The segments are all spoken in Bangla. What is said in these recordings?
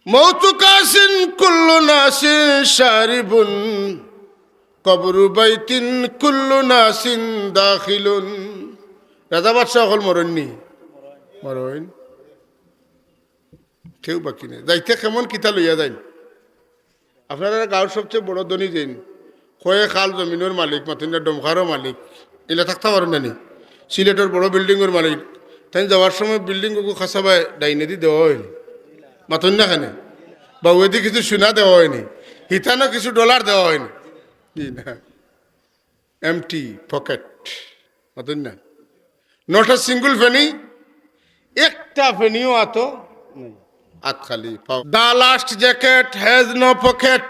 মৌতু কাসিন কুল্লু নাসিন শারিবুন কবরু বাইতিন কুল্লু নাসিন দাখিলুন। রাজা বাদশাহ হল মরণনি মরণ কেউ বাকি নেই। যাইতে কেমন কিতা লইয়া যাইন? আপনারা গাঁৱৰ সবচেয়ে বড় ধনী যেন কয়ে খাল জমিনের মালিক মাতিন ডমখারও মালিক এলা থাকতে পারেন নানি সিলেটের বড় বিল্ডিংয়ের মালিক তাই যাওয়ার সময় বিল্ডিংকে খাসাবাই ডাইনে দি দেওয়া হয়নি মাতন না খানে বা ওইদি কিছু সোনা দেওয়া হয়নি হিতানো কিছু ডলার দেওয়া হয়নি জি না এমটি পকেট মাতন না নট আ সিঙ্গল ফেনি একটা ফেনিও আতো আত খালি the last jacket has no pocket.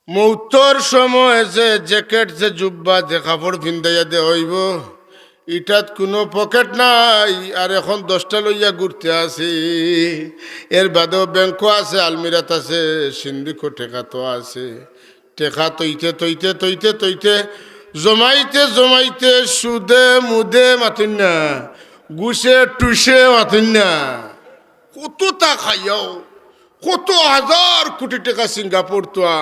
মৌতর সময় যে জ্যাকেট যে জুব্বা যে কাপড় পিন্দাইয়া দে হইব ইটাত কোনো পকেট নাই। আর এখন 10টা লইয়া ঘুরতে আছে। এর বাদেও ব্যাংকও আছে, আলমিরাত আছে, সিন্দিকও টেকা তো আছে। টেকা তৈতে তৈতে তৈতে তৈতে জমাইতে জমাইতে সুদে মুদে মাতিন না গুছে টুসে মাতিন না কত তা খাইয়াও কত হাজার কোটি টাকা সিঙ্গাপুর তোয়া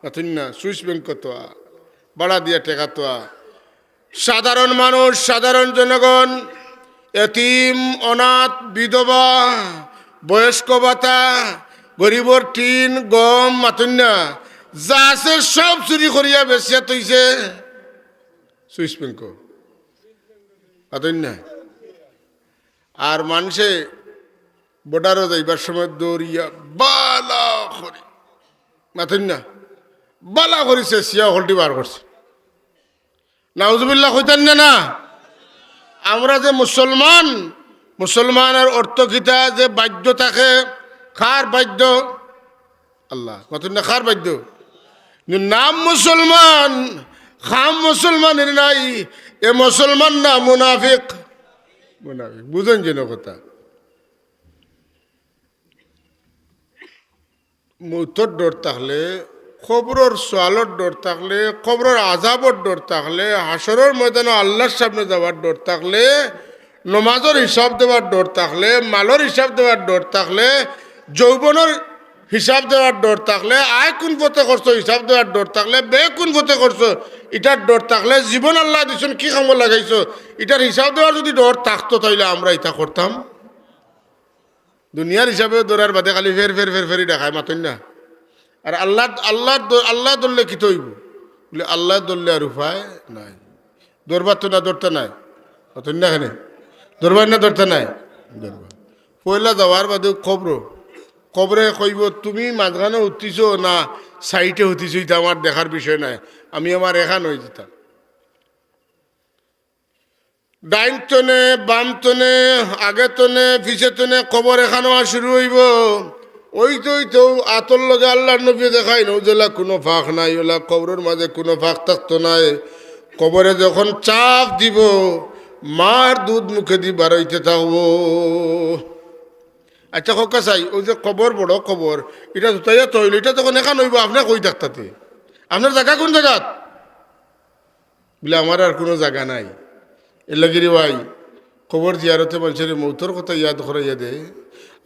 মাতিন না সুইস ব্যাংক তোয়া বাড়া দিয়া টেকা তোয়া। সাধারণ মানুষ সাধারণ জনগণ এতিম অনাথ বিধবা বয়স্ক ভাতা গরিবর টিন গম মাতিন না যা আছে সব চুরি করিয়া বেচিয়া তৈছে সুইস ব্যাংক মাতিন না। আর মানুষে বর্ডারও যাইবার সময় দৌড়িয়া বালা করি মাতিন না বালা করিছে সিয়া হলটি বার করছে নাউজুবিল্লাহ কইতেন না। আমরা যে মুসলমান মুসলমানের অর্থ কিতা যে বাধ্য থাকে খার বাধ্য আল্লাহ মাতিন না খার বাধ্য নাম মুসলমান খাম মুসলমানের নাই এ মুসলমান না মুনাফিক মুনাফিক বুঝেন যেন কথা। মৌতর ডর থাকলে খবরের সোয়ালর ডর থাকলে খবরের আজাবর ডর থাকলে হাসরের ময়দানে আল্লাহর সামনে যাওয়ার ডর থাকলে নমাজের হিসাব দেওয়ার ডর থাকলে মালের হিসাব দেওয়ার ডর থাকলে যৌবনের হিসাব দেওয়ার ডর থাকলে আয় কোন পথে করছো হিসাব দেওয়ার ডর থাকলে বে কোন পথে করছো এটার ডর থাকলে জীবন আল্লাহ দিচ্ছেন কি কামে লাগাইছো এটার হিসাব দেওয়ার যদি ডর থাকতো তাইলে আমরা এটা করতাম। দুনিয়ার হিসাবে দৌড়ার বাদে খালি ফের ফের ফের ফেরি দেখায় মাতন না। আর আল্লাহ আল্লাহ আল্লাহ ধরলে কি তৈব বলে আল্লাহ ধরলে আর উপায় নাই। দরবার তো না ধরতে নাই মাতন না এখানে দরবার না ধরতে নাই দরবার পয়লা যাওয়ার বাদে কবরে কইব তুমি মাঝখানে উঠিছ না সাইটে উঠিছ এটা আমার দেখার বিষয় নাই আমি আমার এখান হয়ে যেতাম। ডাইন তনে বাম তনে আগে তনে পিছে তনে কবর এখানো শুরু হইব। ওই তো আতর লগে আল্লাহর নবী দেখাই নৌজেলা কোনো ফাঁক নাই ওলা কবরের মাঝে কোনো ফাঁক থাকতো নাই। কবরে যখন চাপ দিব মার দুধ মুখে দি বাড়াইতে থাকবো। আচ্ছা ককা চাই ওই যে কবর বড় কবর এটা জুতাইয়া তৈল এটা যখন এখান হইব আপনার কই থাকতাতে আপনার জায়গা কোন জায়গাত বলে আমার আর কোনো জায়গা নাই। এলাগিরি ভাই খবর জিয়ারতে মানুষের মৌতর কথা ইয়াদ করাইয়া দে।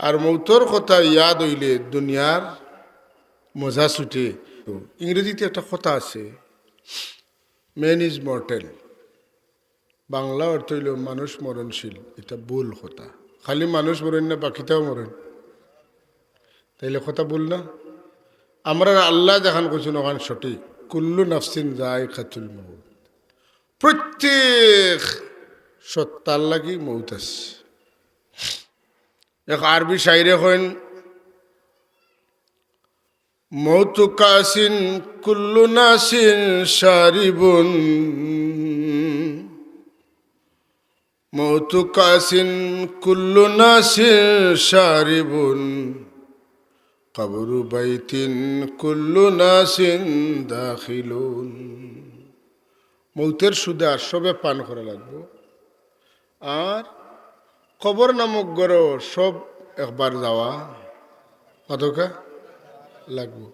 আর মৌতর কথা ইয়াদ হইলে দুনিয়ার মজা ছুটে। ইংরেজিতে একটা কথা আছে ম্যান ইজ মর্টেল বাংলা অর্থ হইল মানুষ মরণশীল। এটা ভুল কথা। খালি মানুষ মরেন না বাকিটাও মরেন তাইলে কথা ভুল না। আমরা আল্লাহ যেখান করছেন ওখান সঠিক কুল্লু নাফসিন যায়কাতুল মউত প্রত্যেক সত্তার লাগি মৌত আছে। এক আরবি শাইরে হইন মৌতু কাসিন কুল্লু নাসিন শারিবুন মৌতু কাসিন কুল্লু নাসিন শারিবুন কবরু বাইতিন কুল্লু নাসিন দাখিলুন। মৌতের সুদে আর সবে পান করা লাগবো। আর কবর নামক গড় সব একবার যাওয়া কতকা লাগবো।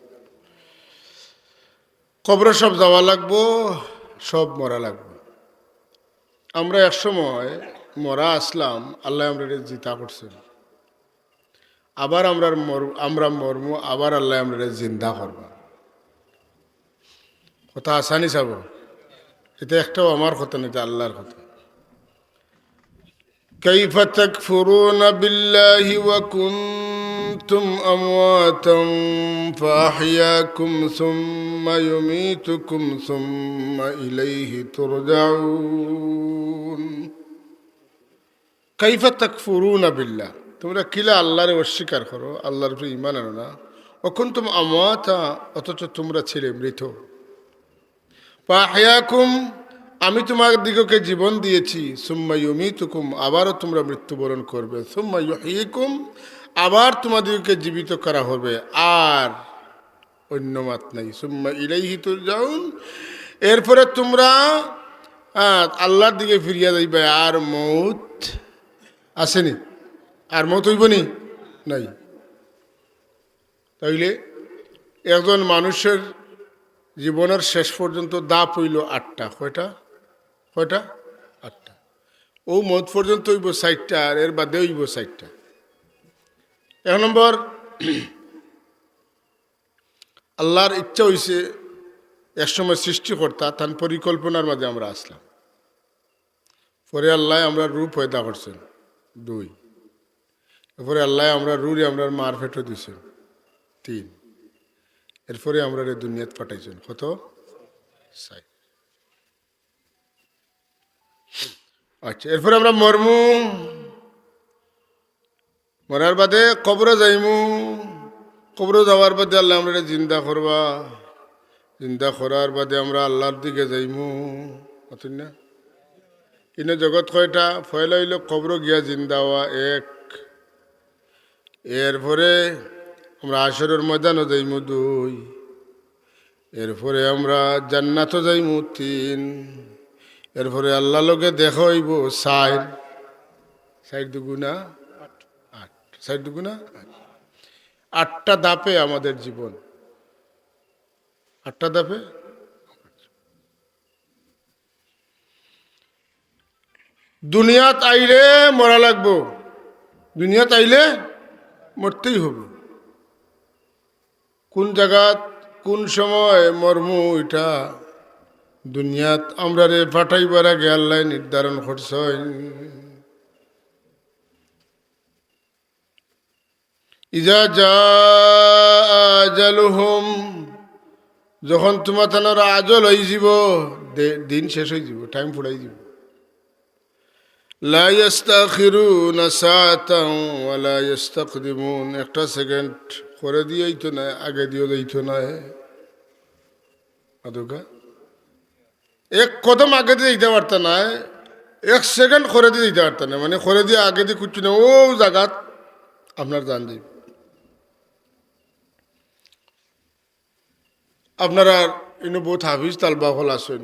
কবরে সব যাওয়া লাগবো সব মরা লাগবো। আমরা এক সময় মরা আসলাম আল্লাহ আমরা জিতা করছেন। আবার আমরা মরমু, আবার আল্লাহ আমরা জিন্দা করবা। কথা আসানি চাব, এটা একটাও আমার কথা না, এটা আল্লাহর কথা। কাইফা তাকফুরুনা বিল্লাহি ওয়া কুনতুম আমওয়াতান ফাআহইয়াকুম সুম্মা ইউমীতুকুম সুম্মা ইলাইহি তুরজাউন। কাইফা তাকফুরুনা বিল্লাহ, তোমরা কিলা আল্লাহরে অস্বীকার করো, আল্লাহর উপরে ঈমান আনো না। ওয়া কুনতুম আমওয়াতা, অথচ তোমরা ছিলে মৃত। ফাআহইয়াকুম, আমি তোমাদের দিগকে জীবন দিয়েছি। সুম্মা ইউমীতুকুম, আবারও তোমরা মৃত্যুবরণ করবে। সুম্মা ইউহয়িকুম, আবার তোমাদেরকে জীবিত করা হবে। আর অন্য মাত নাই। সুম্মা ইলাইহি তুরজাউন, এরপরে তোমরা আল্লাহর দিকে ফিরিয়া যাইবে। আর মৌত আসেনি, আর মৌত হইব নি নাই। তাইলে একজন মানুষের জীবনের শেষ পর্যন্ত দাপ হইল 8টা। কয়টা? 8টা। ও মত পর্যন্ত হইব 60টা, আর এর বাদে হইব 60টা। 1 নম্বর, আল্লাহর ইচ্ছা হইছে একসময় সৃষ্টিকর্তা তার পরিকল্পনার মাঝে আমরা আসলাম, পরে আল্লাহ আমরা রূপ পয়দা করছেন 2, এরপরে আল্লাহ আমরা রুরে আমরা মার ফেটো দিয়েছেন 3, এরপরে আমরা দুনিয়াত পাঠাইছেন কত? 6। আচ্ছা, এরপরে আমরা মরমু, মরার বাদে কবরে যাইমু, কবরে যাওয়ার বাদে আল্লাহ আমরা জিন্দা করবা, জিন্দা করার বাদে আমরা আল্লাহর দিকে যাইমু। অতই না, ইনে জগৎ কয়টা? ফয়লা হইল কবর গিয়া জিন্দা হওয়া 1, এরপরে আমরা আসরের ময়দানও যাইমু 2, এরপরে আমরা জান্নাতও যাইমু 3, এরপরে আল্লাহ লোকে দেখা হইব 4, 4 দুগুণা 8, 4 দুগুণা 8টা ধাপে আমাদের জীবন, 8টা ধাপে। দুনিয়াত আইলে মরা লাগবো, দুনিয়াত আইলে মরতেই হবে। কোন জায়গাত কোন সময় মরমু এটা দুনিয়াত আমরা রে পাঠাইবার আগে আল্লাহ নির্ধারণ করছেন। ইজা জাআ আজালুহুম, যখন তোমার তানার আজল হয়ে যাব, দিন শেষ হয়ে যাব, টাইম ফুরাই যাব। লা ইস্তাখিরুনা সাআতান ওয়া লা ইস্তাকদিমুন, একটা সেকেন্ড করে দিয়েই তো না, আগে দিয়েও দিইতো না। আদুকা 1 কদম আগে দিয়ে দিতে পারত না, 1 সেকেন্ড করে দিয়ে দিতে পারত না, মানে করে দিয়ে আগে দিয়ে কুচ্ছি না, ও জায়গাত আপনার জান যাইব। আপনারা ইনো বহুত হাফিজ তালবা হল আসেন,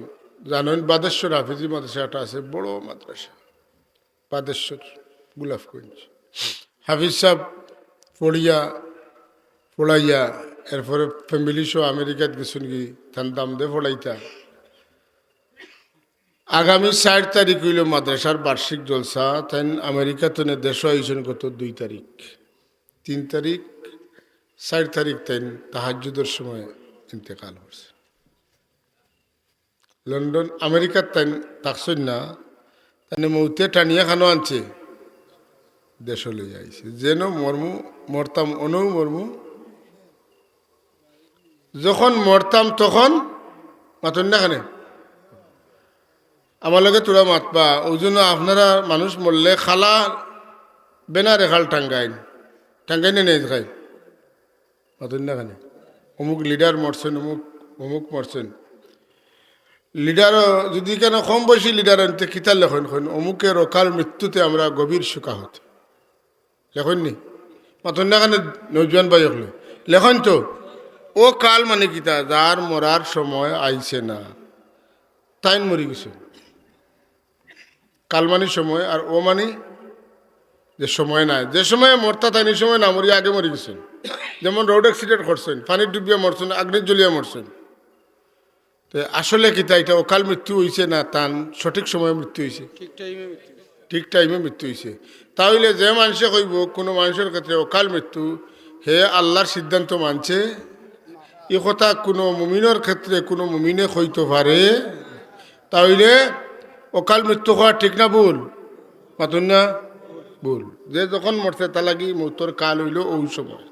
জানেন বাদেশ্বর হাফিজি মাদ্রাসাটা আছে, বড় মাদ্রাসা বাদেশ্বর গোলাপগঞ্জ। হাফিজ সাহেব পড়াইয়া এরপরে ফ্যামিলি সহ আমেরিকাত গেছেন, কি তার দাম দে পড়াইতা। আগামী 4 তারিখ হইল মাদ্রাসার বার্ষিক জলসা, তাই আমেরিকাতে দেশ আয়োজন কত 2 তারিখ, 3 তারিখ, 4 তারিখ তাই তাহাজ্জুদের সময় ইন্তেকাল হয়েছে। লন্ডন আমেরিকার তাই থাকছেন না, তাই মৌতে টানিয়া খানো আনছে, দেশ লইয়া আইছে, যেন মরতাম অনৌ মরমু, যখন মরতাম তখন মাতন না খানে আমার লগে তোরা মাতবা। ওই জন্য আপনারা মানুষ মরলে খালা বেনা রেখাল টাঙ্গাইন নেই খাই মাতন না খানে, অমুক লিডার মরছেন, অমুক মরছেন। লিডারও যদি কেন কম বয়সী লিডার আনতে কিতার লেখন অমুকের অকাল মৃত্যুতে আমরা গভীর শোকাহত লেখন নি মাতন না খানে নৌজওয়ান ভাই হলে লেখন তো। ও কাল মানে কিতা, যার মরার সময় আইছে না তাই মরি গেছে, কাল মানে সময়, আর ও মানে যে সময় নাই, যে সময় মরতা তাই সময় না মরি আগে মরি গেছেন। যেমন রোড অ্যাক্সিডেন্ট করছেন, পানির ডুবিয়া মরছেন, আগ্নেয় জ্বলিয়া মরছেন। তো আসলে কিতা এটা অকাল মৃত্যু হয়েছে না তান সঠিক সময়ে মৃত্যু হয়েছে, ঠিক টাইমে মৃত্যু হয়েছে। তাহলে যে মানুষে কইব কোনো মানুষের ক্ষেত্রে অকাল মৃত্যু হে আল্লাহর সিদ্ধান্ত মানছে, এ কথা কোনো মুমিনের ক্ষেত্রে কোনো মুমিনে কইতে পারে? তাহলে অকাল মৃত্যু হওয়া ঠিক না ভুল? মাতুন না ভুল। যে যখন মরছে তা লাগি মৃত্যুর কাল হইল ওই সময়।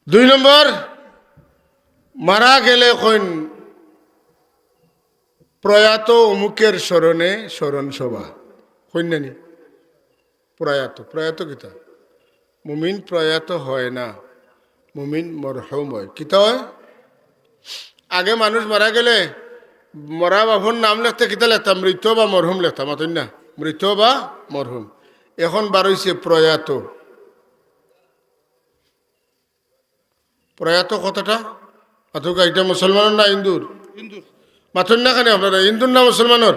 2 নম্বর, মারা গেলে কইন প্রয়াত অমুকের স্মরণে স্মরণ সভা কইনানি। প্রয়াত প্রয়াত কিতা? মুমিন প্রয়াত হয় না, মুমিন মরহুম হয়। কিতা হয়? আগে মানুষ মারা গেলে মরা বাবুর নাম লেখতে কিতা লেখতাম? মৃত বা মরহুম লেখতাম, মাতই না? মৃত বা মরহুম। এখন বার হইছে প্রয়াত। প্রয়াত কথাটা মাতুকা এটা মুসলমানের না হিন্দুর? মাথুন না কেন আপনারা? হিন্দুর না মুসলমানের?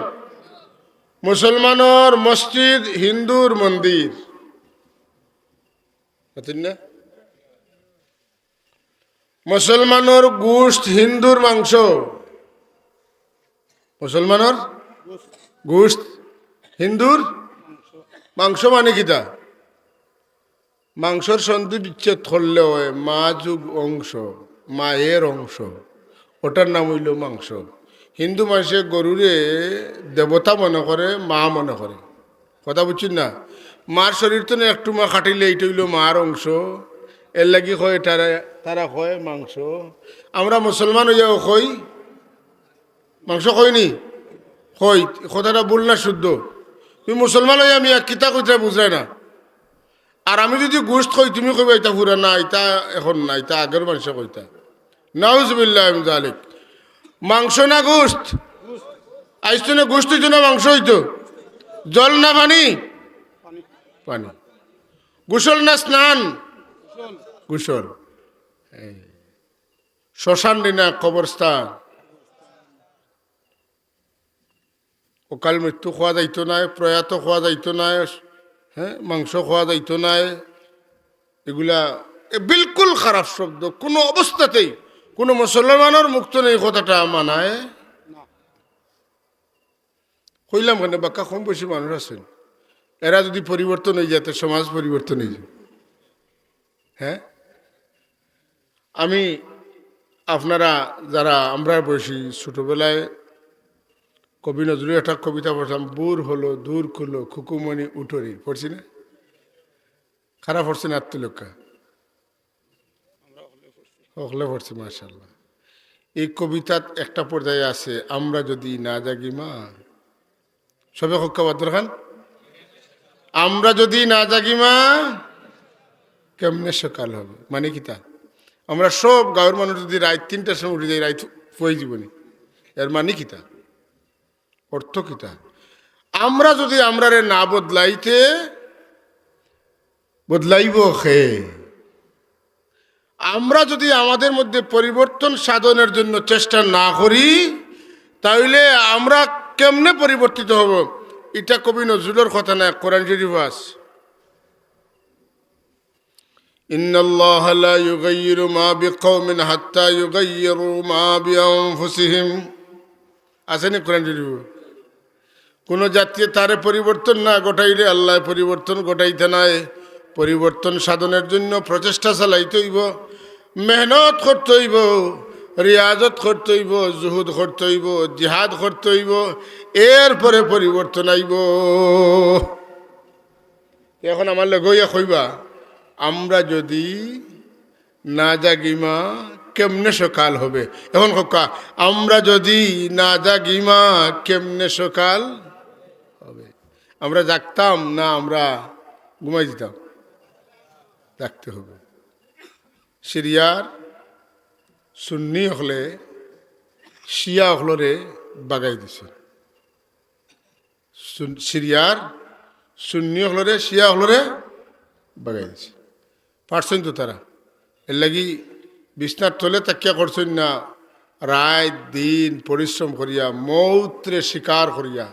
মুসলমানের মসজিদ, হিন্দুর মন্দির। মাথুন না? মুসলমানের গোশত, হিন্দুর মাংস। মুসলমানের গোশত, হিন্দুর মাংস। মানে কিতা? মাংসর সন্ধি বিচ্ছেদ করলে হয় মা যুগ অংশ, মায়ের অংশ, ওটার নাম হইল মাংস। হিন্দু মানুষে গরুরে দেবতা মনে করে, মা মনে করে। কথা বুঝছেন না? মার শরীর তো একটু মা খাটিলে এইটা হইল মার অংশ, এর লাগি হয় তারা হয় মাংস। আমরা মুসলমান হইয়াও কই মাংস, কইনি? কই। কথাটা ভুল না শুদ্ধ? তুমি মুসলমান হইয়া আমি কিতা কইতে বুঝাই না। আর আমি যদি গোশত কই তুমি কইবা এটা পুরা না, এটা এখন না, এটা আগের মানুষে কইতা। নাউজুবিল্লাহ মিন যালিক। মাংস না গোশত? আইসতো না গোশত হইতো না মাংস হইতো? জল না পানি? পানি। গোসল না স্নান? গোসল। শ্মশান না কবরস্থান? অকাল মৃত্যু খাওয়া যাইতো নাই, প্রয়াত খাওয়া যাইতো নাই, হ্যাঁ, মাংস খাওয়া যাইতো নাই। এগুলা বিলকুল খারাপ শব্দ। কোনো অবস্থাতেই কোনো মুসলমানের মুক্ত নেই কথাটা মানায়। কইলাম কেন, বাক্কা কম বেশি মানুষ আছেন, এরা যদি পরিবর্তন হয়ে যায় তো সমাজ পরিবর্তন হয়ে যাবে। হ্যাঁ, আমি আপনারা যারা আমরা বয়সী, ছোটবেলায় কবি নজরুল একটা কবিতা পড়তাম, বুর হলো দূর খুলো খুকুমণি উঠরি, পড়ছি না? খারাপ পড়ছি না? আত্মলক্ষা হকলে পড়ছি, মাশাআল্লাহ। এই কবিতার একটা পর্যায়ে আছে, আমরা যদি না জাগি মা, সবে হক্কা বাদর খান, আমরা যদি না জাগি মা কেমনে সকাল হবে। মানে কিতা? আমরা সব গাঁয়ের মানুষ যদি রাত 3টার সময় উঠে যাই, রাত হয়ে জীবনী, এর মানে কিতা? অর্থ কিতা? আমরা যদি আমরারে না বদলাইতে, বদলাইব খে। আমরা যদি আমাদের মধ্যে পরিবর্তন সাধনের জন্য চেষ্টা না করি, তাহলে আমরা কেমনে পরিবর্তিত হব? এটা কবি নজরুলের কথা না, কোরআন শরীফ আছে। ইন্নাল্লাহা লা ইউগাইয়িরু মা বিকওমিন হাত্তা ইউগাইয়িরু মা বিআনফুসিহিম। আছে না কোরআন শরীফ? কোন জাতীয় তারে পরিবর্তন না ঘটাইলে আল্লাহ পরিবর্তন ঘটাইতে নাই। পরিবর্তন সাধনের জন্য প্রচেষ্টা চালাইতে হইব, মেহনত করতে হইব, রিয়াজত করতে হইব, জুহুদ করতে হইব, জিহাদ করতে হইব, এরপরে পরিবর্তন আইব। এখন আমার লগইয়া কইবা, আমরা যদি না জাগিমা কেমনে সকাল হবে? এখন কক্কা, আমরা যদি না জাগিমা কেমনে সকাল হবে? আমরা জাগতাম না আমরা ঘুমাই দিতাম? জাগতে হবে। সিরিয়ার সুন্নি হলে শিয়া হলরে বাগাই দিছে। সিরিয়ার সুন্নি হলরে শিয়া হলরে বাগাই দিছে। পারছেন তো তারা? এর লাগি বিছনার তলে তাকিয়া করছেন না, রাত দিন পরিশ্রম করিয়া, মৌত্রে শিকার করিয়া,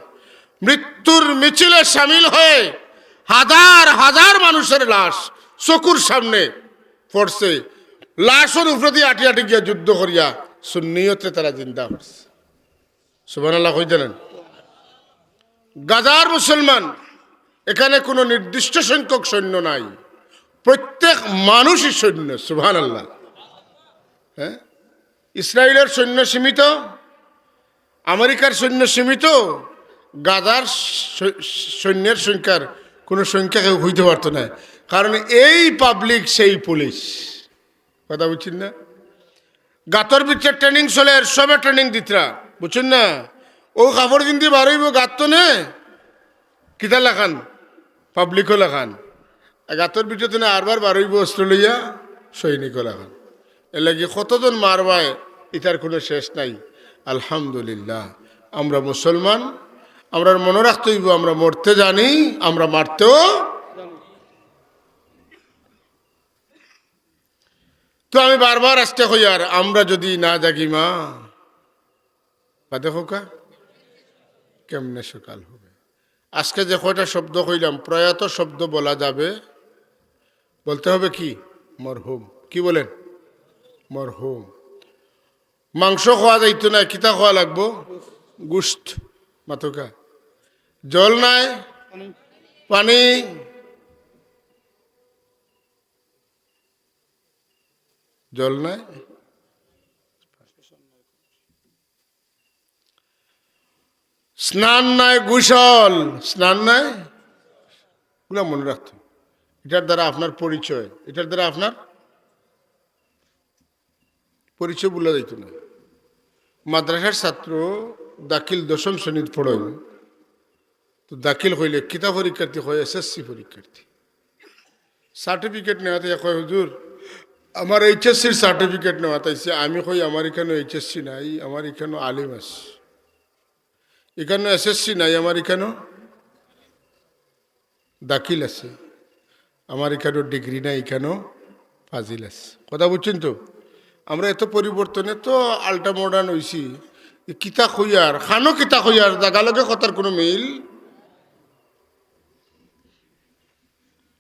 মৃত্যুর মিছিলে সামিল হয়ে হাজার হাজার মানুষের লাশ চকুর সামনে পড়ছে, লাশের উপরে দিয়ে আটি আটি গিয়া যুদ্ধ করিয়া সুন্নিয়তে তারা জিন্দা করছে। সুবহানাল্লাহ কই জানেন? গাজার মুসলমান, এখানে কোনো নির্দিষ্ট সংখ্যক সৈন্য নাই, প্রত্যেক মানুষই সৈন্য। সুবহানাল্লাহ। হ্যাঁ, ইসরায়েলের সৈন্য সীমিত, আমেরিকার সৈন্য সীমিত, গাজার সৈন্যের সংখ্যার কোনো সংখ্যা কেউ হইতে পারত না, কারণ এই পাবলিক সেই পুলিশ। কথা বুঝছেন না? গাতর ভিতরে ট্রেনিং চলে, সবে ট্রেনিং দিতরা, বুঝছেন না? ও কাপড় কিনতে বারইব গাত তো নে কিতা লেখান, পাবলিকও লেখান, গাতর ভিতরে না আরবার বারইব অস্ত্র লইয়া সৈনিকও লেখান। এ লাগি কতজন মারবায় এটার কোনো শেষ নাই। আলহামদুলিল্লাহ, আমরা মুসলমান, আমরা মনে রাখতে হইব আমরা মরতে জানি, আমরা মারতেও। তো আমি বারবার আসতে হই, আর আমরা যদি না জাগি মা, দেখো কা কেমনে সকাল হবে। আজকে যে কয়টা শব্দ কইলাম, প্রয়াত শব্দ বলা যাবে, বলতে হবে কি? মরহুম। কি বলেন? মরহুম। মাংস খাওয়া যাইতো না, কিতা খাওয়া লাগবো? গুস্ত। মাতকা জল নাই, পানি, জল নাই, স্নান নাই, গোসল, স্নান নাই, এগুলো মনে রাখতে। এটার দ্বারা আপনার পরিচয়, এটার দ্বারা আপনার পরিচয় বলা যাইত না। মাদ্রাসার ছাত্র দাখিল 10ম শ্রেণীর পড়াই, তো দাখিল হইলে কিতা পরীক্ষার্থী হয়? SSC পরীক্ষার্থী। সার্টিফিকেট নেওয়াতে কয় হুজুর আমার HSCর সার্টিফিকেট নেওয়া তাইছে। আমি কই আমার এখানে HSC নাই, আমার এখানে আলিম আছে, এখানে SSC নাই, আমার এখানে দাখিল আছে, আমার এখানেও ডিগ্রি নাই, এখানেও ফাজিল আছে। কথা বুঝছেন তো? আমরা এত পরিবর্তনে তো আল্টা মডার্ন হয়েছি, কিতা কইয়ার খানো, কিতা কইয়ার জাগালকে কথার কোনো মিল।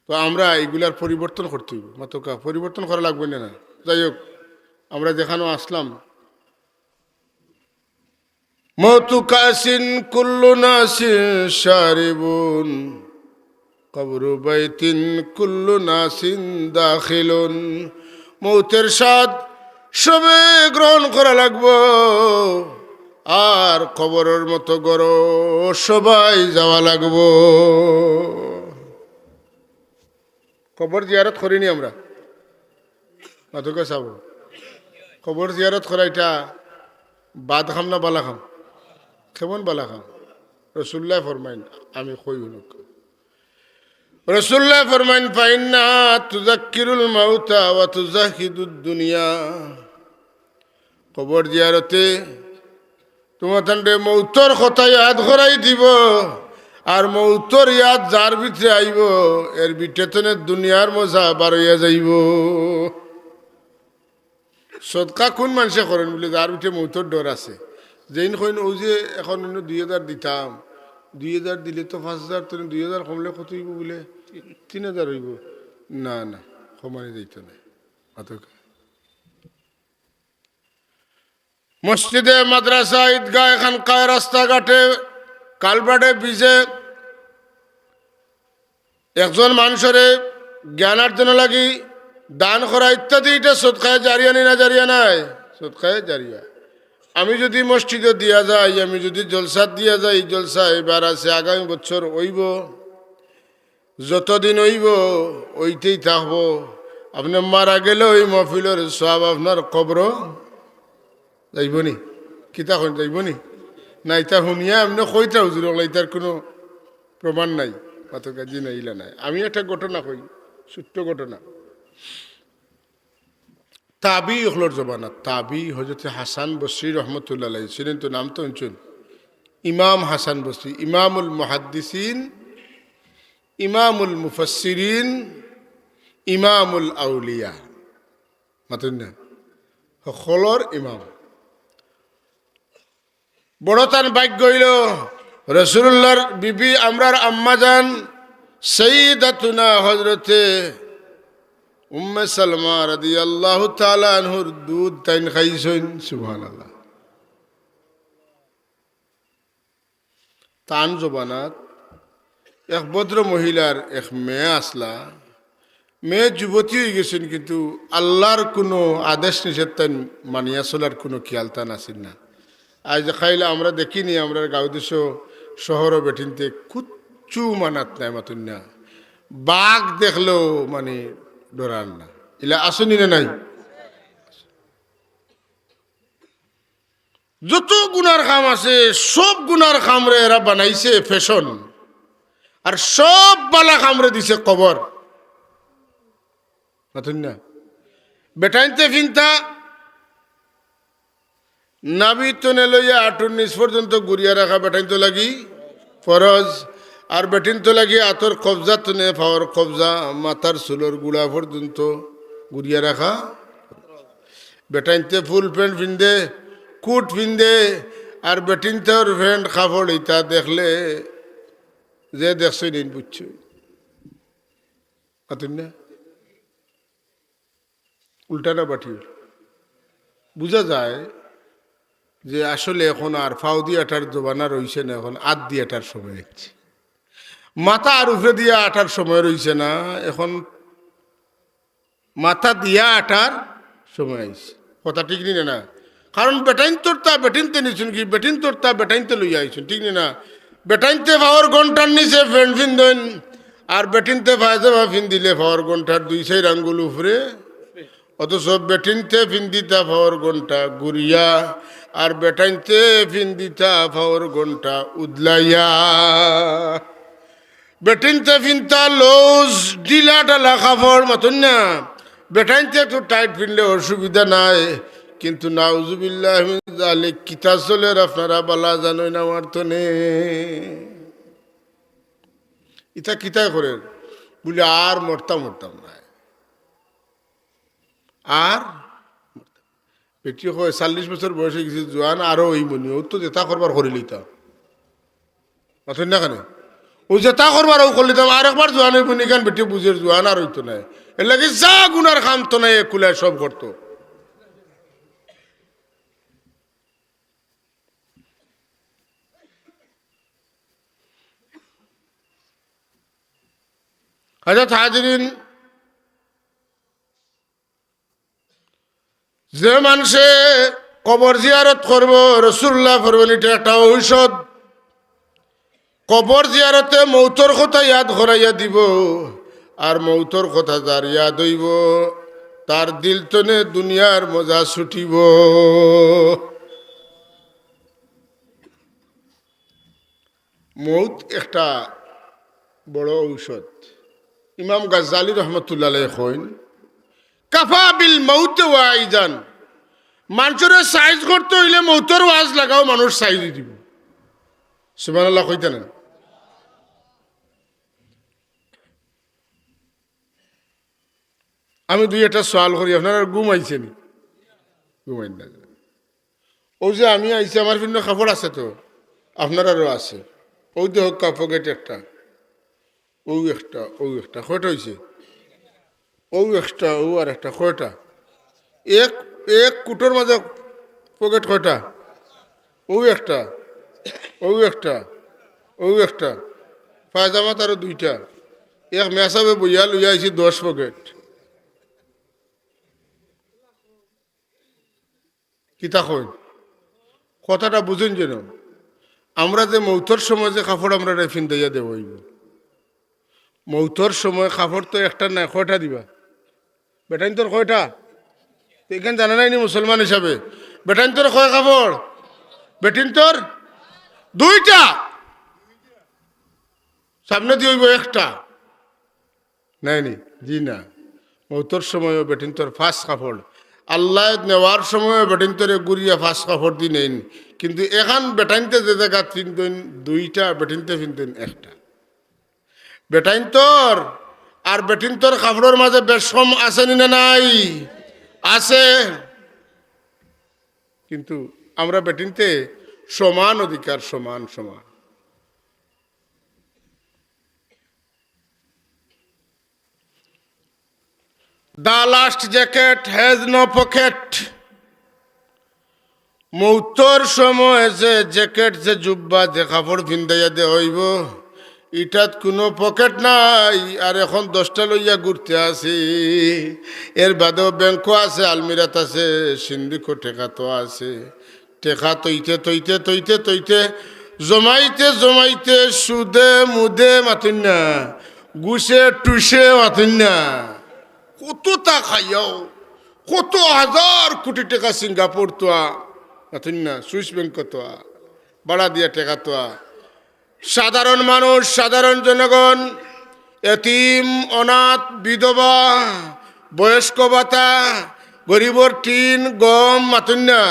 তো আমরা এইগুলার পরিবর্তন করতে হইব, মাতকা পরিবর্তন করা লাগবে না। যাই হোক, আমরা যেখানে আসলাম, মৌতু কাসিন কুল্লু নাসিন শারিবুন কবরু বাইতিন কুল্লু নাসিন দাখিলুন। মৌতের স্বাদ সবে গ্রহণ করা লাগবো, আর কবরের মতো গড় সবাই যাওয়া লাগবো। কবর জিয়ারত করিনি আমরা, মাতকা চাব। কবর জিয়ারত করা এটা বাদ খাম না বালা খাম? কেমন বালা খাম? রসুল্লাহ ফরমাইন, আমি কই হুনুক, রসুল্লাহ ফরমাইন ফাইন্না তুযাক্কিরুল মাউতা ওয়া তুজাহিদুদ দুনিয়া। কবর জিয়ারতে তোমার তান্ডে মৌতর কথা ইয়াদ করাই দিব, আর মৌতর ইয়াদ যার ভিতরে আইব, এর বিটেতনে দুনিয়ার মজা বার হইয়া যাইব। সদকা কোন মানুষে করেন বলে যার ভিতরে মৌতর ডর আছে। যেইন কইন ও যে এখন 2000 দিতাম, 2000 দিলে তো 5000, তো 2000 কমলে কত হইব বলে 3000 হইব। না না, কমানি যাইত না। মসজিদে, মাদ্রাসা, ঈদগাহ, এখানকার রাস্তাঘাটে, কালবাটে, ব্রিজে একজন মানুষের জ্ঞানার্জন লাগি দান করা ইত্যাদি, এটা সদকায়ে জারিয়া নি না জারিয়া নাই? সদকায়ে জারিয়া। আমি যদি মসজিদে দিয়া যাই, আমি যদি জলসাত দিয়া যাই, জলসা এবার আছে, আগামী বছর হইব, যতদিন হইব ওইতেই থাকবো। আপনি মারা গেলে ওই মহফিলের সব আপনার কবর যাইবনি, কিতা কইন যাইবনি না? ইতা শুনিয়া আপনি কইতা হুজুর ইতার কোনো প্রমাণ নাই, মাত্র কাজি নাইলা নাই। আমি একটা ঘটনা কই, ছোট্ট ঘটনা। তাবি হলোর জমানা, তাবি হজরত হাসান বসরি রহমতুল্লাহ ছিলেন, তো নাম তো শুনছেন, ইমাম হাসান বসরি, ইমামুল মুহাদ্দিসিন, ইমামুল মুফাসসিরিন, ইমামুল আউলিয়া, মাতুন না সকলের ইমাম। বড় তার ভাগ্য হইল রাসূলুল্লাহর বিবি আমরার আম্মাজান সাইয়্যিদাতুনা হযরতে উম্মে সালমা রাদিয়াল্লাহু তাআলা আনহুর দুধ তাইন খাইছেন। সুবহানাল্লাহ। তান জবানাত এক ভদ্র মহিলার এক মেয়ে আসলা। মেয়ে যুবতী হয়ে গেছেন, কিন্তু আল্লাহর কোনো আদেশ নিষেধ তাই মানিয়া চলার কোনো খেয়াল তান আসেন না। আজ দেখাইলে আমরা দেখিনি, আমরা গাঁও দেশ শহর বেঠিনতে কুচ্ছু মানাত নাই মাতুন না। বাঘ দেখলেও মানে ডরান না। এলা আসনি না নাই? যত গুনার কাম আছে সব গুনার কামরে এরা বানাইছে ফ্যাশন, আর সব বালা কামরে দিছে কবর। মাতুন না বেটাইনতে ফিনতা নাবি তনে লইয়া আটুর নিচ পর্যন্ত গুড়িয়া রাখা বেটাইন তো লাগি ফরজ, আর বেটিন তো লাগি আতর কবজা তনে পাওয়ার কবজা মাথার চুলোর গুড়া পর্যন্ত গুড়িয়া রাখা। বেটাইনতে ফুল প্যান্ট পিন্দে, কুট পিন্দে, আর বেটিনতে ওর প্যান্ট কাপড় ইতা দেখলে যে দেখছ দিন বুঝছো না উল্টা না বাটি বুঝা যায় যে আসলে এখন আর ফাউ দিয়ে আটার জবানা রইছে না, এখন আট দিয়ে আটার সময় হচ্ছে। মাথা আর উপরে দিয়ে আটার সময় রইছে না, এখন মাথা দিয়া আটার সময় আইছে। কথা ঠিক নি না? কারণ বেটাইন তোরতা বেটিনতে নিছুন কি, বেটিন তোরতা বেটাইনতে লইয়া আইছুন, ঠিক নি না? বেটাইনতে পাওয়ার ঘন্টার নিচে ফ্যান ফিন দেন, আর বেটিনতে পায়জামা ফিন দিলে পাওয়ার ঘন্টার দুই সাইড আঙ্গুল উপরে, অথচ বেটিনতে ফিন্দিতা পাওয়ার ঘন্টা গুড়িয়া, আর বেটাইনতে ফিন্দিতা পাওয়ার ঘন্টা উদলাইয়া। বেটিনতে ফিনতা লুজ ডিলা ডালা কাপড় মতন না, বেটাইনতে একটু টাইট ফিনলে অসুবিধা নাই, কিন্তু নাউজুবিল্লাহ মিন যালিক কিতা চলের আপনারা বালা জানোই না আমার তো নে ইতা কিতা করে বলে আর মরতাম না। আর বেটি হয় 40 বছর বয়সে গেছে জোয়ান, আরো ওই মনি ও তো জেতা করবার করে লিতাম মাথুন না কেন, ও জেতা করবার ও করে লিতাম, আর একবার জোয়ান ওই মনি খান বেটি বুঝে জোয়ান আর হইতো নাই। এর লাগে যা গুনার খাম তো নাই কুলায় সব করতো। হযরত হাজরিন, যে মানুষে কবর জিয়ারত করব রাসূলুল্লাহ ফরমান এটা একটা ঔষধ। কবর জিয়ারতে মৌতর কথা ইয়াদ করাইয়া দিব, আর মৌতর কথা যার ইয়াদ হইব তার দিল তনে দুনিয়ার মজা ছুটিব। মৌত একটা বড় ঔষধ। ইমাম গাজ্জালি রহমতুল্লাহ আলাইহি কইন, কাফা বিল মৌতে ওয়াইজান, মানুষের সাইজ করতে হইলে মৌতর ওয়াজ লাগাও, মানুষ সাইজ দিব। সুবহানাল্লাহ কইতেন না? আমি দুই একটা সওয়াল করি, আপনারা ঘুমাইছেন? ঘুমাই না? ও যে আমি আইছি আমার ভিন্ন কাপড় আছে তো, আপনারারও আছে। ওই দেহ পকেট একটা, ও একটা কয়টা হয়েছে? ও একটা, ও আর একটা কয়টা? এক এক কুটোর মাঝে পকেট কয়টা? ও একটা, ও একটা পায়জামা তারও দুইটা। এক মেসাবে বইয়া লইয়া আইছি 10 পকেট। কিতা কই কথাটা বুঝুন যেন। আমরা যে মৌতর সময় যে কাপড় আমরা রেফিন দিয়া দেব, মৌতর সময় কাপড় তো একটা নাই, কয়টা দিবা? বেটাইন তোর কয়টা? এখানে জানা নাই নি মুসলমান হিসাবে? বেটাইন তোর কয় কাপড়? বেটিন তোর দুইটা, সামনে দিয়ে হইব একটা। নাই নি? জি না। মৌতর সময়ও বেটিন তোর ফার্স্ট কাপড়, আল্লাহ নেওয়ার সময় বেটাইন তোরে গুড়িয়া ফার্স্ট কাপড় দি নেন, কিন্তু এখান বেটাইনতে যে জায়গা ফিনতেন দুইটা, বেটিনতে ফিনতেন একটা। বেটাইন তোর আর বেটিন তোর কাপড়ের মাঝে বেশম আসেনি না নাই? আছে। কিন্তু আমরা বেটিনতে সমান অধিকার, সমান সমান। The last jacket has no pocket. মৌতর সময় যে জ্যাকেট যে জুব্বা যে কাপড় পিন্দাইয়া দে হইব, ইটাত কোনো পকেট নাই। আর এখন 10টা লইয়া ঘুরতে আছি। এর বাদেও ব্যাংকও আছে, আলমিরাত আছে, সিন্দিকো টেকা তো আছে। টেকা তৈতে তৈতে তৈতে তৈতে জমাইতে জমাইতে সুদে মুদে মাতুন না, গুছে টুসে মাতুন না, কত তা খাইয়াও, কত হাজার কোটি টাকা সিঙ্গাপুর তোয়া মাতুন না, সুইস ব্যাংক তোয়া, বাড়া দিয়া টেকা তোয়া। সাধারণ মানুষ, সাধারণ জনগণ, এতিম, অনাথ, বিধবা, বয়স্ক ভাতা, গরিবর টিন, গম মাতুন না,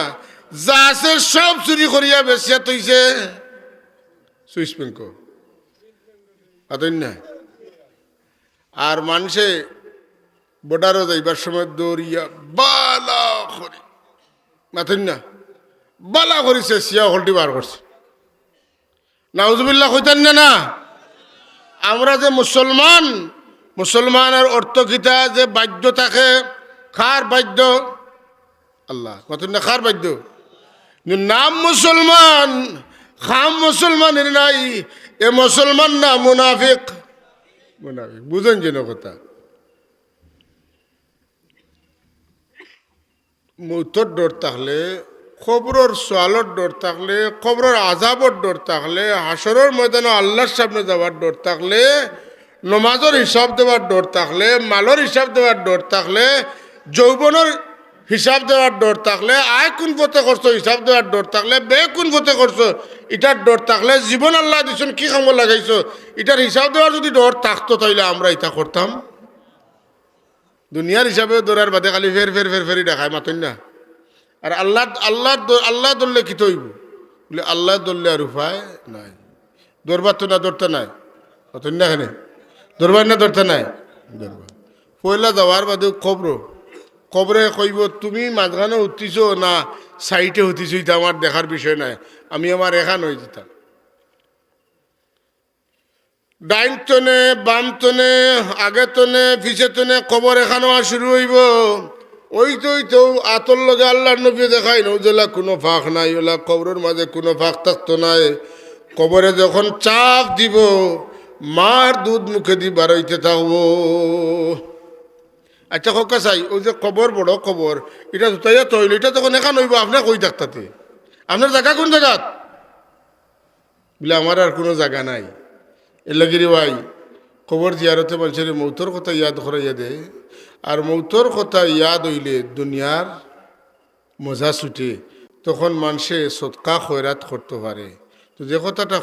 যা আছে সব চুরি করিয়া বেচিয়া তৈছে সুইস ব্যাংক মাতুন না। আর মানুষে বর্ডারও যাইবার সময় দৌড়িয়া বালা করি মাতুন না, বালা করিছে, সিয়া হলটি বার করছে। নাউজুবিল্লাহ কইতেন না। আমরা যে মুসলমান, মুসলমানের অর্থ কিতা যে বাধ্য থাকে, খার বাধ্য আল্লাহ মাতুন না, খার বাধ্য নাম মুসলমান, খাম মুসলমানের নাই, এ মুসলমান না, মুনাফিক। মুনাফিক বুঝেন যেন কথা। মৌতর ডর থাকলে, খবরের সোয়ালর ডর থাকলে, খবরের আজাবর ডর থাকলে, হাসরের ময়দানে আল্লাহর সামনে যাওয়ার ডর থাকলে, নমাজের হিসাব দেওয়ার ডর থাকলে, মালর হিসাব দেওয়ার ডর থাকলে, যৌবনের হিসাব দেওয়ার ডর থাকলে, আয় কোন পথে করছো হিসাব দেওয়ার ডর থাকলে, বে কোন পথে করছো এটার ডর থাকলে, জীবন আল্লাহ দিচ্ছেন কি কামে লাগাইছো এটার হিসাব দেওয়ার যদি ডর থাকতো তাইলে আমরা এটা করতাম। দুনিয়ার হিসাবে দৌড়ার বাদে খালি ফের ফের ফের ফেরি দেখায় মাতন না। আর আল্লাহ আল্লাহ আল্লাহ ধরলে কি তৈব বলে, আল্লাহ ধরলে আর উপায় নাই। দরবার তো না, ধরতে নাই মাতন না, এখানে দরবার না, ধরতে নাই দরবার। পয়লা যাওয়ার বাদে কবরে কইব তুমি মাঝখানে উঠিছ না সাইটে উঠিছ, এটা আমার দেখার বিষয় নাই, আমি আমার এখান হয়ে যেতাম। ডাইন তনে, বাম তনে, আগে তনে, পিছে তনে কবর এখানো শুরু হইব। ওই তো আতর লগে আল্লাহর নবী দেখাই নৌজেলা কোনো ফাঁক নাই, ওলা কবরের মাঝে কোনো ফাঁক থাকতো নাই। কবরে যখন চাপ দিব, মার দুধ মুখে দি বারইতে থাকবো। আচ্ছা ককা চাই, ওই যে কবর বড় কবর, এটা তাইয়া তৈল, এটা তখন এখান হইব, আপনার কই থাকতাতে, আপনার জায়গা কোন জায়গাত বলে, আমার আর কোনো জায়গা নাই। এর লাগি রে ভাই, কবর জিয়ারতে মানুষের মৌতর কথা ইয়াদ করাইয়া দে। আর মৌতর কথা ইয়াদ হইলে দুনিয়ার মজা ছুটে, তখন মানুষে সৎকা খয়রাত করতে পারে। তো যে কথাটা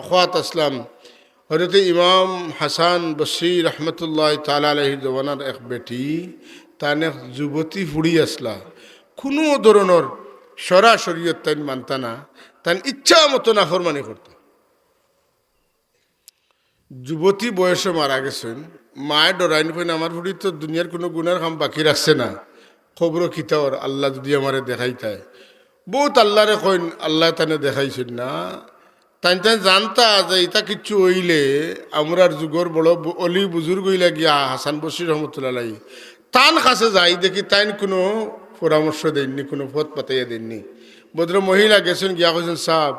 খোয়াত আসলাম, হযরতে ইমাম হাসান বসরি রহমতুল্লাহ তাআলা আলাইহির জমানার এক বেটি, তান এক যুবতী ফুড়ি আসলা, কোনো ধরনের সরাসরিয়ত তাই মানতা না, তান ইচ্ছা মতো নাফরমানি করত। যুবতী বয়সে মারা গেছেন, মায়ের ডরাইন কইন আমার ফুড়ি তো দুনিয়ার কোনো গুনার কাম বাকি রাখছে না, খবর কিতাওর আল্লাহ যদি আমারে দেখাইতায়। বহুত আল্লাহরে কইন, আল্লাহ তানে দেখাইছেন না। তাই জানতা যে এটা কিচ্ছু হইলে আমরার যুগর বড় অলি বুজুর্গ হইলা গিয়া হাসান বসির রহমতুল্লাহ তান কাছে যাই দেখি তাইন কোনো পরামর্শ দেননি, কোনো পথ পাতাইয়া দেননি। ভদ্র মহিলা গেছেন, গিয়া কইছেন সাহেব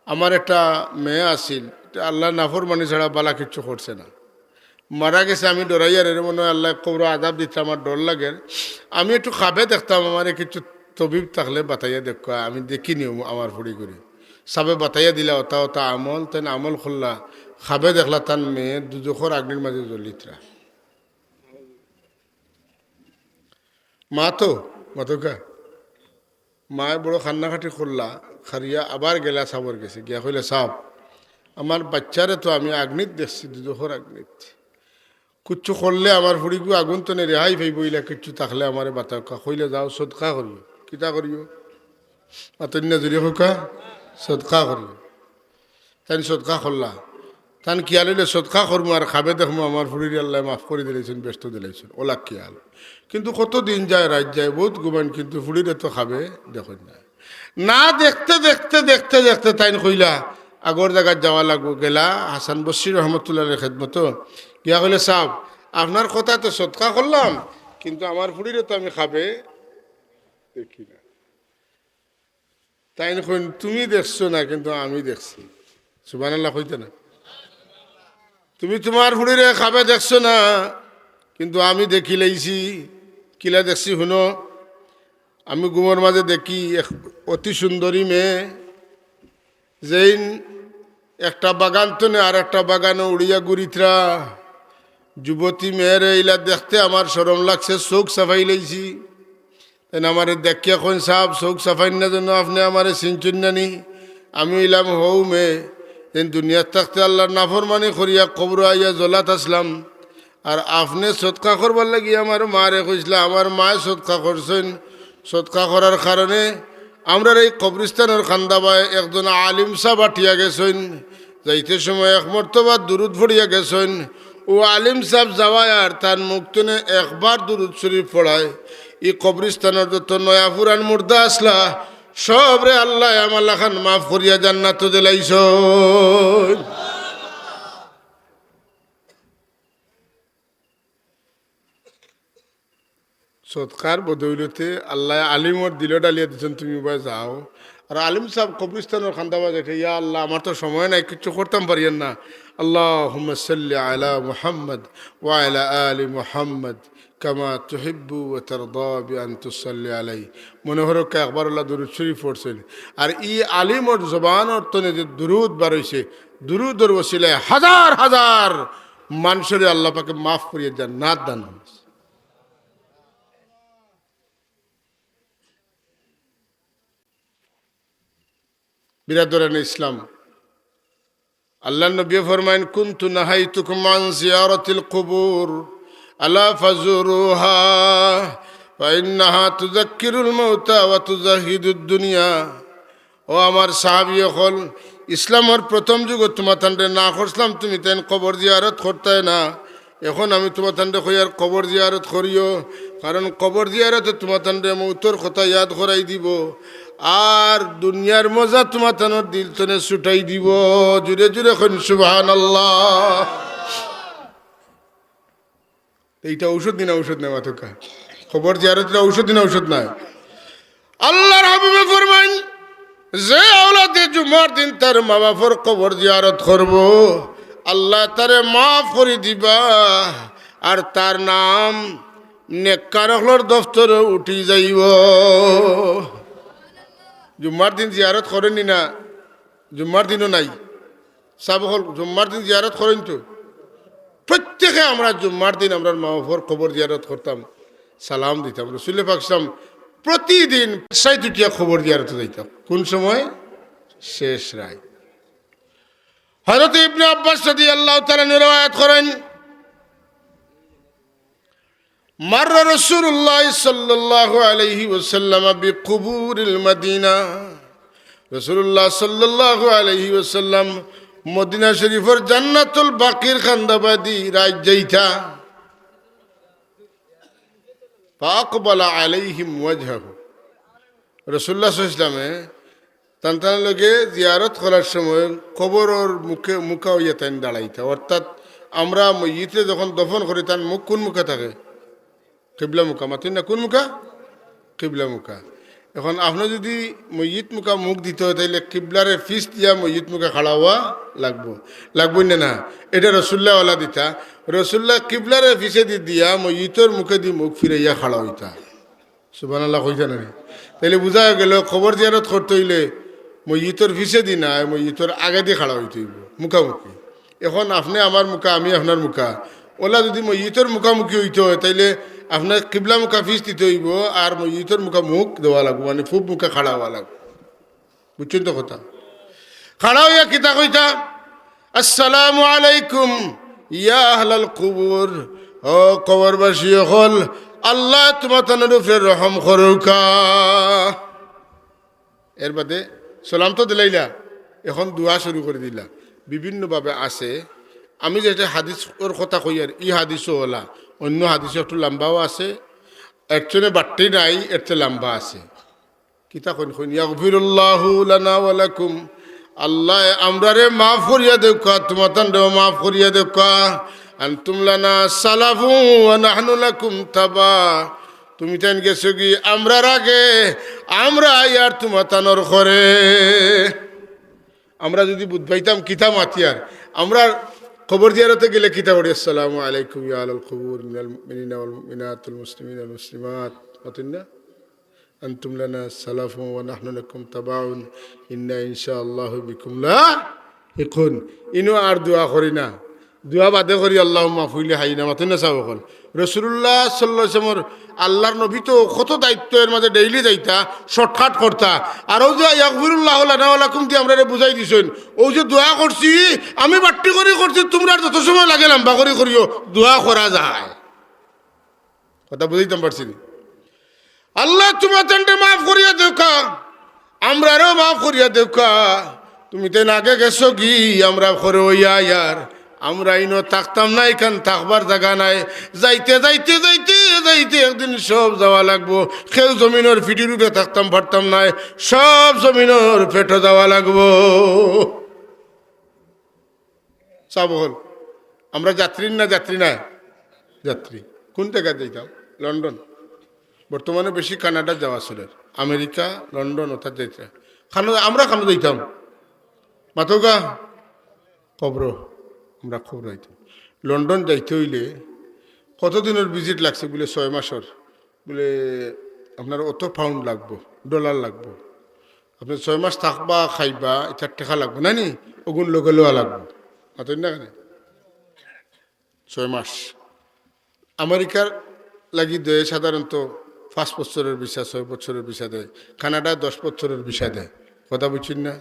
আমার একটা মেয়ে আসিল, আল্লাহ নাফরমানি ছাড়া বালা কিচ্ছু করছে না, মারা গেছে, আমি ডরাইয়ার এর মনে হয় আল্লাহ কবর আদাব দিতে আমার ডর লাগে, আমি একটু খাবে দেখতাম, আমার কিছু তবিব থাকলে বাতাইয়া দেখ, আমি দেখিনি আমার ফুড়ি করে সাবে বাতাইয়া দিলা ওটা ওটা আমল, তেন আমল খুললা খাবে দেখলা তান মেয়ে দুজোখর আগ্নির মাঝে জ্বলিতরা। মা তো মাতকা মায় বড় কান্নাকাটি করলা, খারিয়া আবার গেলা সাবর গেছে, গিয়া কইলে সাপ আমার বাচ্চারে তো আমি আগ্নিত দেখছি, দুজোখর আগ্নিত, কিচ্ছু করলে আমার ফুড়িগু আগুন তো রেহাই পাইব, ইলা কিচ্ছু থাকলে আমার বাতাকা কইলে যাও সদকা করিও, কিতা করিও মাতন্যা জুড়ে হোকা সদকা করিও। তাই সদকা করলা, তান কিয়াল হইলে সদকা করবো আর খাবে দেখবো, আমার ফুড়ির আল্লাহ মাফ করে দিলাইছেন, ব্যস্ত দিলাইছেন, ওলা কিয়াল। কিন্তু কত দিন যায়, রাত যায়, বহুত ঘুমান, কিন্তু ফুড়িরে তো খাবে দেখুন না। না দেখতে দেখতে দেখতে দেখতে তাইন কইলা আগর জায়গায় যাওয়া লাগবো, গেলা হাসান বসির রহমতুল্লাহের খেদমত, গিয়া কইলে সাহেব আপনার কথা তো সদকা করলাম, কিন্তু আমার ফুড়িরে তো আমি খাবে দেখি না। তাই কইন তুমি দেখছো না কিন্তু আমি দেখছি। সুবহানাল্লাহ কইতে না? তুমি তোমার ফুড়িরে খাবে দেখছো না কিন্তু আমি দেখি লাইছি। কিলা দেখছি শুনো। আমি ঘুমের মাঝে দেখি এক অতি সুন্দরী মেয়ে, যেই একটা বাগান তনে আর একটা বাগানে উড়িয়া গুরিত্রা। যুবতী মেয়ের এইলা দেখতে আমার শরম লাগছে, চোখ সাফাই লাইছি। তেন আমার দেখিয়া কোন সাপ চোখ সাফাই না জন্য আপনি আমার চিনচুন নানি। আমি ইলাম হৌ মেয়ে যেন দুনিয়ার থাকতে আল্লাহর নাফরমানি করিয়া কবর আইয়া জ্বলাত আসলাম। আর আপনি সৎকা করবার লাগি আমার মারে কইসলা, আমার মায়ে সৎকা করছেন। সৎকা করার কারণে আমরা এই কবরিস্তানের খান্দাবায় একজন আলিম সাহ বাটিয়া গেছেন। যাইতে সময় এক মর্তবা দুরুদ ফড়িয়া গেছেন। ও আলিম সাহেব যাওয়ায় আর তার মুক্তনে একবার দুরুদ শরীফ পড়ায়। এই কবরিস্তানের যত নয়া পুরান মুর্দা আসলা সবরে আল্লাহ আমাল্লা খান মাফ করিয়া জান্নাত দিলাইছ। সৎকার বদৌলতে আল্লাহ আলিমর দিল ডালিয়া দিচ্ছেন, তুমি বা যাও। আর আলিম সাহেব কবরিস্তানের খান্দাবা দেখে, ইয়া আল্লাহ আমার তো সময় নাই, কিচ্ছু করতাম পারিয়েন না। আল্লাহুম্মা সাল্লি আলা মুহাম্মদ ওয়া আলা আলি মুহাম্মদ কামা তুহিব্বু ওয়া তারদা বিআন তুসাল্লি আলাইহি। মনে হলো একবার আল্লাহ দুরূদ শরীফ পড়ছেন। আর ই আলিমর জবানের তনে যে দুরূদ বার হইছে, দুরূদের ওসিলায় হাজার হাজার মানুষের আল্লাহ পাকে মাফ করিয়ে জান্নাত দান হয়েছে। বিরাদরান ইসলাম, আল্লাহ নবী ফরমায়েন, কুনতু নাহাইতুকুম আন জিয়ারাতিল কুবুর আলা ফাজুরুহা ফা ইন্নাহা তুযাক্কিরুল মাউতা ওয়া তুজাহিদুদ দুনিয়া। ও আমার সাহাবী হল, ইসলামের প্রথম যুগ তোমার তান্ডে না করছিলাম, তুমি তেন কবর জিয়ারত করতে না। এখন আমি তোমার তান্ডে কইয়ার কবর জিয়ারত করিও, কারণ কবর জিয়ারতে তোমার তান্ডে মৌতর কথা ইয়াদ করাই দিব। আর দুনিয়ার মজা তোমার তানোর দিল তনে ছুটাই দিব। জুড়ে জুড়ে খন সুবহানাল্লাহ। এইটা ঔষধ দিন, ঔষধ নেওয়া তোকা খবর জিয়ারতটা ঔষধ দিন, ঔষধ নাই। আল্লাহর হাবিবে ফরমাইন, যে আওলাদে জুমার দিন তার মা বাপর কবর জিয়ারত করব, আল্লাহ তারে মাফ করে দিবা। আর তার নাম নেককারর দফতরে উঠি যাইব। জুম্মার দিন জিয়ারত করেনি না? জুম্মার দিনও নাই সব হল। জুম্মার দিন জিয়ারত করেন তো প্রত্যেকে। আমরা জুম্মার দিন আমরা মা বাপর কবর জিয়ারত করতাম, সালাম দিতাম। রাসূল পাক সাল্লাল্লাহু আলাইহি ওয়াসাল্লাম প্রতিদিন সাই দুটিয়া খবর জিয়ারত যাইতাম। কোন সময়? শেষ রায়। হযরত ইবনে আব্বাস রাদিয়াল্লাহু তাআলা নিরায়াত করেন, মাররা রাসূলুল্লাহ সাল্লাল্লাহু আলাইহি ওয়াসাল্লাম বিকুবুরিল মদিনা। রাসূলুল্লাহ সাল্লাল্লাহু আলাইহি ওয়াসাল্লাম মদিনা শরীফের জান্নাতুল বাকির খান্দাবাদি রাজ যাইতা। ফাকবালা আলাইহিম ওয়াজহাহু। রাসূলুল্লাহ সাল্লাল্লাহু আলাইহি ওয়াসাল্লামে তান্তান লগে জিয়ারত করার সময় কবরের মুখে মুখা হইয়া তাই দাঁড়াইতা। অর্থাৎ আমরা মইতে যখন দফন করি তার মুখ কোন মুখে থাকে? কিবলা মুখা। মাতিন না কোন মুখা? কিবলা মুখা। এখন আপনি যদি মসজিদ মুখা মুখ দিতে হয় তাইলে কিবলারে ফিস দিয়া মসজিদ মুখা খাড়া হওয়া লাগবো না? না, এটা রসুল্লাহ ওয়ালা দিতা। রসুল্লাহ কিবলারে ফিসে দিয়া মসজিদর মুখে দি মুখ ফিরাইয়া খাড়া হইতা। সুবহানাল্লাহ কইতা না? তাইলে বোঝা গেল খবর জিয়ারত করতে হইলে মসজিদর ফিসে দি না, মসজিদর আগে দিয়ে খাড়া হইতে হইব মুখামুখি। এখন আপনি আমার মুখা, আমি আপনার মুখা, ওলা যদি মসজিদর মুখামুখি হইতে হয় তাইলে আপনার কিবলা মুখা ফিস দিতে হইব আর মসজিদর মুখা মুখ দেওয়া লাগবো, মানে খুব মুখা খাড়া হওয়া লাগবে। বুঝছেন তো কথা? খাড়া হইয়া কিতা কইতা, আসসালামু আলাইকুম ইয়া আহলাল কুবুর। ও কবরবাসী হল, আল্লাহ তোমার তানের উপরে রহম করুকা। এর বাদে সালাম তো দিলাইলা, এখন দোয়া শুরু করে দিলা। বিভিন্নভাবে আছে। আমি যেটা হাদিসের কথা কই আর ই হাদিসও হলা, অন্য হাদিসে একটু লম্বাও আছে, এর চেয়ে বাট্টি নাই, এর চেয়ে লম্বা আছে। কিতা কইন কইন, ইয়াগফিরুল্লাহু লানা ওয়া লাকুম। আল্লাহ আমরারে মাফ করিয়া দেউকা, তোমার তান্ডেও মাফ করিয়া দেউকা। আনতুম লানা সালাফু ওয়া নাহনু লাকুম তাবা। তুমি তেন গেছো কি আমরার আগে আমরা ইয়ার তোমার তানোর করে আমরা যদি বুধ পাইতাম কিতা মাতিয়ার আমরা খবর দিয়ারতে গেলে কিতা করি আসসালামু আলাইকুম ইয়া আলাল কবুর মিনাল মুমিনিনা ওয়াল মুমিনাতুল মুসলিমিনা ওয়াল মুসলিমাত মাতুন্না আনতুম লানা সালাফু ওয়া নাহনু লাকুম তাবাউন ইন্না ইনশাআল্লাহু বিকুম লাহিকুন ইনো আর দোয়া করি না দোয়া বাদে করি আল্লাহুম্মা ফুইলি হাইনা মাতুন্না সাবকল রাসূলুল্লাহ সাল্লাল্লাহু আলাইহি ওয়াসাল্লাম আল্লাহর নবী তো কত দায়িত্ব এর মাঝে ডেইলি যাইতা শর্টকাট করতা আর ও যে ইয়াগফিরুল্লাহ লানা ওয়া লাকুম দিয়ে আমরা বুঝাই দিছেন ও যে দোয়া করছি আমি বাট্টি করে করছি তোমরা যত সময় লাগে লম্বা করে করিও দোয়া করা যায় কথা বুঝাইতাম পারছি আল্লাহ তোমার তেনটা মাফ করিয়া দেখা আমরারও মাফ করিয়া দেখা তুমি তেন আগে গেছো কি আমরা করে ওইয়া ইয়ার আমরা ইনো থাকতাম না এখান থাকবার জায়গা নাই যাইতে যাইতে যাইতে যাইতে একদিন সব যাওয়া লাগবো কেউ জমিনের ফিটির উপরে থাকতাম পারতাম নাই সব জমিনের পেটে যাওয়া লাগবো সব হল আমরা যাত্রী না যাত্রী না যাত্রী কোন জায়গায় যাইতাম লন্ডন বর্তমানে বেশি কানাডা যাওয়া ছিল আমেরিকা লন্ডন অর্থাৎ যাইতে আমরা খানো যাইতাম মাথৌগা কবর আমরা খবর হইতাম লন্ডন যাইতে হইলে কতদিনের ভিজিট লাগছে বলে 6 মাসের বলে আপনার অত পাউন্ড লাগবো ডলার লাগবো আপনি 6 মাস থাকবা খাইবা এটা টেকা লাগবো না নি ওগুন লোকে লোয়া লাগবো মাথুন না কেন 6 মাস আমেরিকার লাগি দেয় সাধারণত 5 বছরের ভিসা 6 বছরের ভিসা দেয় কানাডা 10 বছরের ভিসা দেয় কথা বুঝছেন না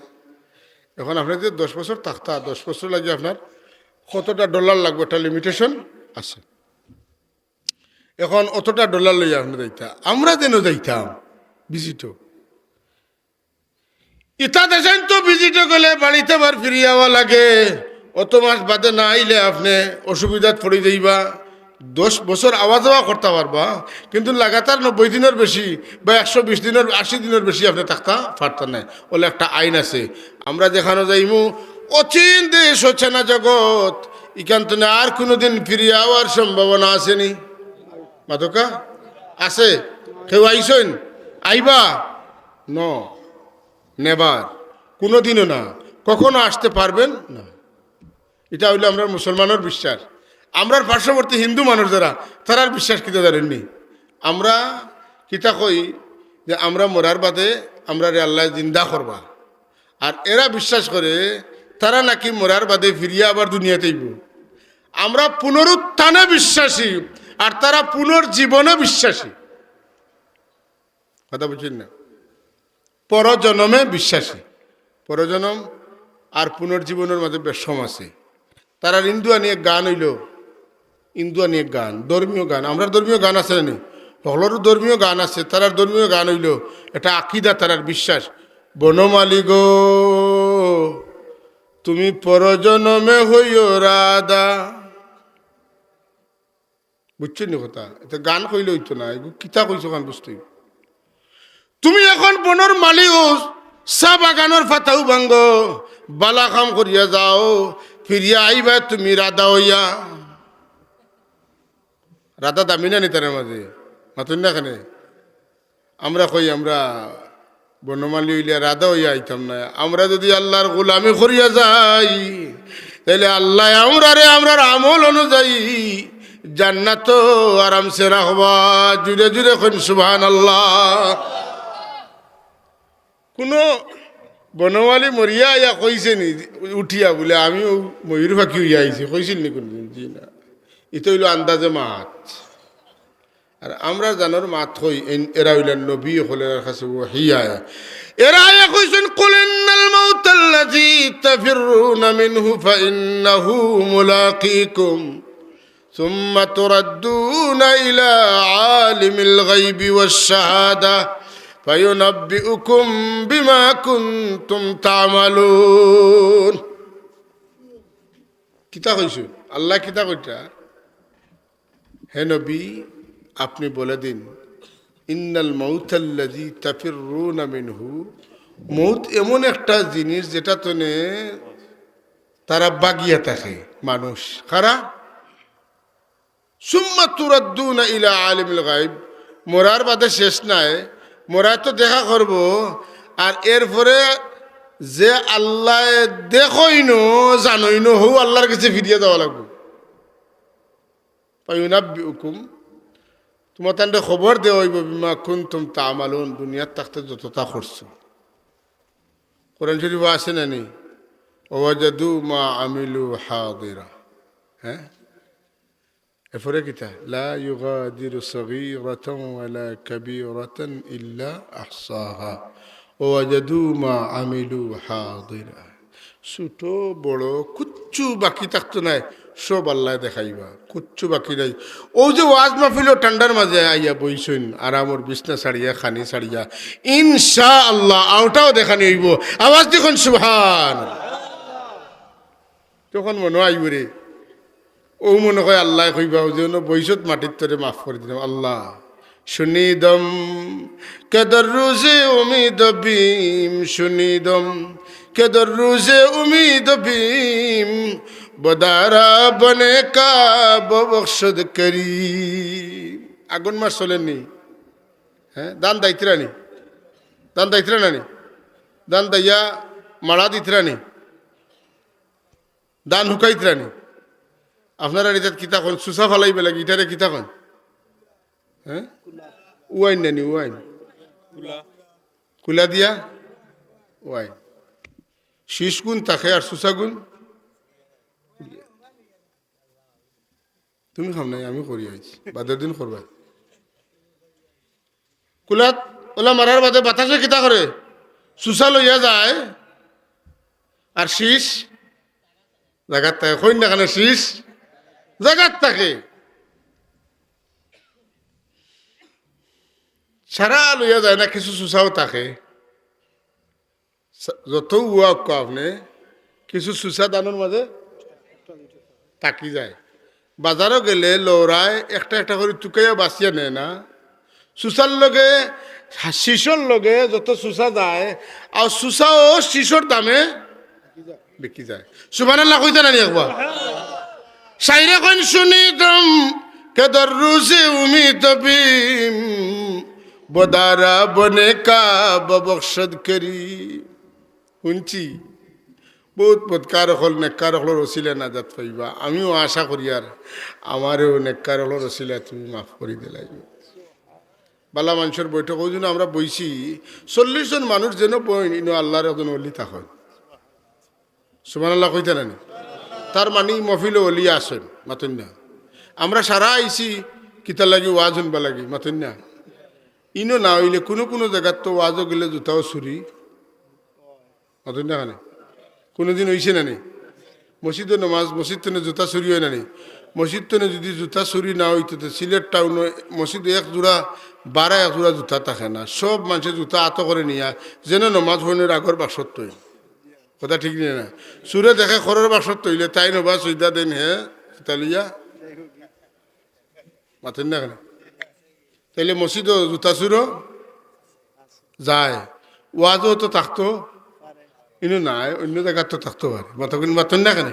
এখন আপনার যে 10 বছর থাকতা 10 বছর লাগে আপনার কতটা ডলার লাগবে একটা লিমিটেশন আছে এখন অতটা ডলার লইয়া আপনি যাইতা আমরা যেন যাইতাম ভিজিটও ইতা দেশেন তো ভিজিটে গেলে বাড়িতে বার ফিরিয়ে যাওয়া লাগে অত মাস বাদে না আইলে আপনি অসুবিধাত পড়ে যাইবা 10 বছর আওয়া যাওয়া করতে পারবা কিন্তু লাগাতার 90 দিনের বেশি বা 120 দিনের 80 দিনের বেশি আপনি থাকতে পারতেন না বলে একটা আইন আছে আমরা যেখানে যাইমু অচিন দেশ হচ্ছে না জগৎ এখান থেকে আর কোনোদিন ফিরিয়ে যাওয়ার সম্ভাবনা আসেনি মাধকা আছে কেউ আইসেন আইবা ন নেবার কোনোদিনও না কখনো আসতে পারবেন না এটা হইলো আমরা মুসলমানের বিশ্বাস আমরা পার্শ্ববর্তী হিন্দু মানুষ যারা তারার বিশ্বাস কিতা জানেননি আমরা কিতা কই যে আমরা মরার বাদে আমরা রে আল্লাহ জিন্দা করবা আর এরা বিশ্বাস করে তারা নাকি মরার বাদে ফিরিয়া আবার দুনিয়াতেইব আমরা পুনরুত্থানে বিশ্বাসী আর তারা পুনর্জীবনে বিশ্বাসী কথা বুঝছেন না পরজন্মে বিশ্বাসী পরজন্ম আর পুনর্জীবনের মাঝে বেশম আছে তারা ইন্দুয়া নিয়ে গান হইল ইন্দুয়া নিয়ে গান ধর্মীয় গান আমরা ধর্মীয় গান আছে না সকলেরও ধর্মীয় গান আছে তারার ধর্মীয় গান হইল এটা আকিদা তারার বিশ্বাস বনমালী গো তুমি পরজন্মে হইও রাধা বুঝছেন নি কথা এটা গান কইলে হইতো না এগুলো কিতা কইছো গান বুঝতে তুমি এখন বনর মালিক চা বাগানোর ফাতাও ভাঙ্গ বালা কাম করিয়া যাও ফিরিয়া আইবা তুমি রাধা হইয়া রাধা দামি না নিতারের মাঝে মাতুন না খানে আমরা কই আমরা বনমালী হইলে রাধা হইয়া আইতাম না আমরা যদি আল্লাহর গোলামি করিয়া যাই তাহলে আল্লাহ আমরার আমল অনুযায়ী জান্নাত আরামসে রাখবা জুড়ে জুড়ে কইন সুবহানাল্লাহ কোনো বনমালী মরিয়া আইয়া কইছে নি উঠিয়া বলে আমিও ময়ূর পাখি হইয়া আইছি কইছিল নি কোনদিন জি না এটা হইল আন্দাজে মাত আর আমরা জানোর মাত হই এরা হইলেন নবী হলের কাছে ওহিয়া এরা আয়া কইছেন কুল ইন্নাল মাউতাল্লাযী তাফিরুনা মিনহু ফাইন্নাহু মুলাকীকুম সুম্মা তুরাদ্দুনা ইলা আলিমিল গায়বি ওয়াশ শাহাদা ফায়ুনাব্বিউকুম বিমা কুনতুম তা'মালুন কিতা কইছো আল্লাহ কিতা কইতা হে নবী আপনি বলে দিন ইন্নাল মাউতাল্লাযী তাফিরুনা মিনহু মৌত এমন একটা জিনিস যেটা তনে তারা বাগিয়া থাকে মানুষ কারা সুম্মা তুরাদ্দুনা ইলা আলিমিল গায়ব মরার বাদে শেষ নাই, মরা তো দেখা করব, আর এরপরে যে আল্লাহ দেখইনো জানইনো হো আল্লাহর কাছে ফিরিয়ে দেওয়া লাগবে। ফায়ুনাব্বিউকুম, তোমার তান্ডে খবর দেওয়া হইব বিমা কুনতুম তা'মালুন, দুনিয়ার থাকতে যতটা করছো। কোরআন শরীফ আছে না নেই? ওয়াজাদু মা আমিলু হাদিরা। হ্যাঁ, এরপরে কিতা লা ইউগাদিরু সগীরাতান ওয়ালা কাবীরাতান ইল্লা আহসাহা ওয়াজাদু মা আমিলু হাদিরা। ছোট বড় কুচ্ছু বাকি থাকতো নাই, সব আল্লাহ দেখাইবা, কুচ্ছু বাকি নাই। ও যে ওয়াজ মাহফিল ঠান্ডার মাঝে আইয়া বইসইন আরামর বিছনা ছাড়িয়া খানি ছাড়িয়া ইনশা আল্লাহ আওটাও দেখানি হইব। আওয়াজ দেখুন সুবহান। তখন মনে আইব রে, ও মনে হয় আল্লাহ কইবা ও যে বৈশত মাটির তরে মাফ করে দিলাম আল্লাহ। শুনিদম কেদর রোজে উমিদ বিম, শুনিদম কেদর রোজে উমিদ বিম, বদারা বনে কা ববখশদ করি। আগুন মাস চলেননি? হ্যাঁ, দান দায়িত্রানি, দান দায়িত্রা নানি, দান দাইয়া মারা দিতরানি, দান হুকাইতরানি। আপনারা এটা কিতা কন? সুসা ফালাই বেলা ইটারে কিতা কন? হ্যাঁ, ওয়াইন নানি, ওয়াইন কুলা দিয়া ওয়াইন। শীষ গুণ তাকে আর সুসা গুণ তুমি খাম নাই, আমি করি আইছি, বাদের দিন করবা। কুলাত ওলা মারার বাদে বাতাসে কিতা করে? সুসা লইয়া যায়, আর শীষ জাগাত থাকে। কই না কেন শীষ জাগাত থাকে, সারা লইয়া যায় না, কিছু সুসাও থাকে। যত উয়া আপনি কিছু সুসা দানোর মাঝে থাকি যায়। বাজারও গেলে লৌরায় একটা একটা করে টুকাইয়া বাঁচিয়া নেয় না। সুসার লগে শিশর লগে যত সুসা যায়, আর সুসাও শিশর দামে বিকি যায়। সুবহানাল্লাহ কইতে নানি একবার শাইরে কইন শুনিদম কেদর রুজে উমিদ বিম, বদারা বনে কা ববখশদ করি। শুনছি বহুত বদকার হল, নেককার হল রসিলা নাজাত পাইবা। আমিও আশা করি আর আমারও নেককার হল রসিলা তুমি মাফ করে দিলাই। বালা মানুষের বৈঠক ওই জন্য আমরা বইছি 40 জন মানুষ যেন বইন ইনো আল্লাহর একজন অলি থাকেন। সুবহানাল্লাহ কইতে নানি? তার মানে মফিল অলি আসেন মাতেন না। আমরা সারা আইছি কিতা লাগি ওয়াজ শুনবা লাগি মাতেন না। ইনো না হইলে কোনো কোনো জায়গার তো ওয়াজও গেলে জুতাও চুরি মাতেন না। খানে কোনোদিন হইছে নানি? মসজিদে নমাজ, মসজিদ তেনে জুতা চুরি হয় নানি? মসজিদ তেনে যদি জুতা চুরি না হইতো সিলেট টাউন মসজিদে এক জোড়া 12 এক জোড়া জুতা থাকে না। সব মানুষের জুতা আত করে নিয়া যেন নমাজ ভনের আগর বাক্সত তৈল। কথা ঠিক নেই না? চুরে দেখে খরের বাক্সত তৈলে তাই নবা চৈদা দেন হে তালিয়া মাতেন না কেন? তাইলে মসজিদও জুতা চুরো যায়, ওয়াজও তো থাকতো ইনো নাই, অন্য জায়গার তো থাকতে পারে। মাতন না কেন?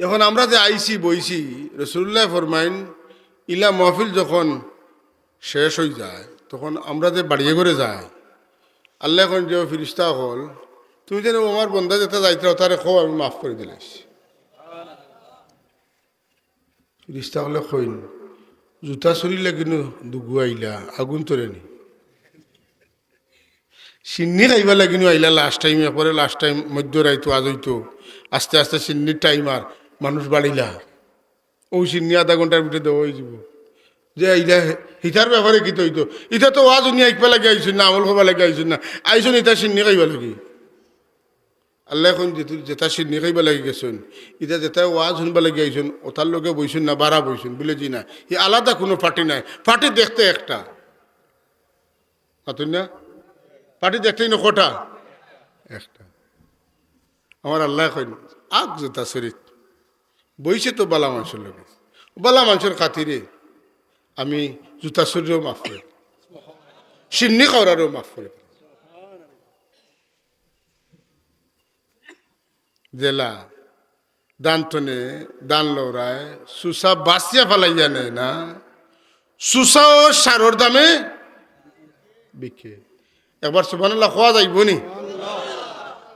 এখন আমরা যে আইসি বইছি, রাসূলুল্লাহ ফরমাইন ইলা মাহফিল যখন শেষ হয়ে যায় তখন আমরা যে বাড়িয়ে করে যাই, আল্লাহ এখন যে ফিরিস্তা হল তুমি যেন আমার বন্ধা যেতে যাইতে তারে খো আমি মাফ করে দিলাইস। ফিরিস্তা হলে কইন জুতা চুরিলে কিন্তু দুগু আইলা আগুন তোরেনি, সিন্নি খাইবা লাগিনো আইলা লাস্ট টাইম, এরপরে লাস্ট টাইম মধ্য রাইতো আজ হইতো আস্তে আস্তে সিন্নির টাইম আর মানুষ বাড়িলা ও সিন্নি আধা ঘন্টার ভিতরে দেওয়া হয়ে যাব যে আইলা হিতার ব্যাপারে কি হইতো? ইটা তো ওয়াজ উনি আইকবা লাগে আইসুন না, আমল খাবা লাগে আইসুন না, আইসুন ইটা সিন্নি খাইবা লাগি। আল্লাহ এখন যেটা সিন্নি খাইবা লাগি গেছুন, ইটা যেটা ওয়াজ শুনবা লাগে আইসুন ওটার লগে বইসুন না, বাড়া বইসুন বলে জি না, ই আলাদা কোনো পার্টি নাই। পার্টি দেখতে একটা না, পার্টি দেখতেই না কটা একটা। আমার আল্লাহ কইন আগ জুতা শরীর বইছে তো বালা মানুষের লোক, বালা মানুষের খাতিরে আমি জুতা শরীরও মাফ করে, সিন্নি খাওয়ারও মাফ করে। জেলা দান তনে দান লৌরায় সুসা বাঁচিয়া ফেলাইয়া নেয় না, সুসাও সারর দামে বিকে। একবার সুবহানাল্লাহ খাওয়া যাইব নি?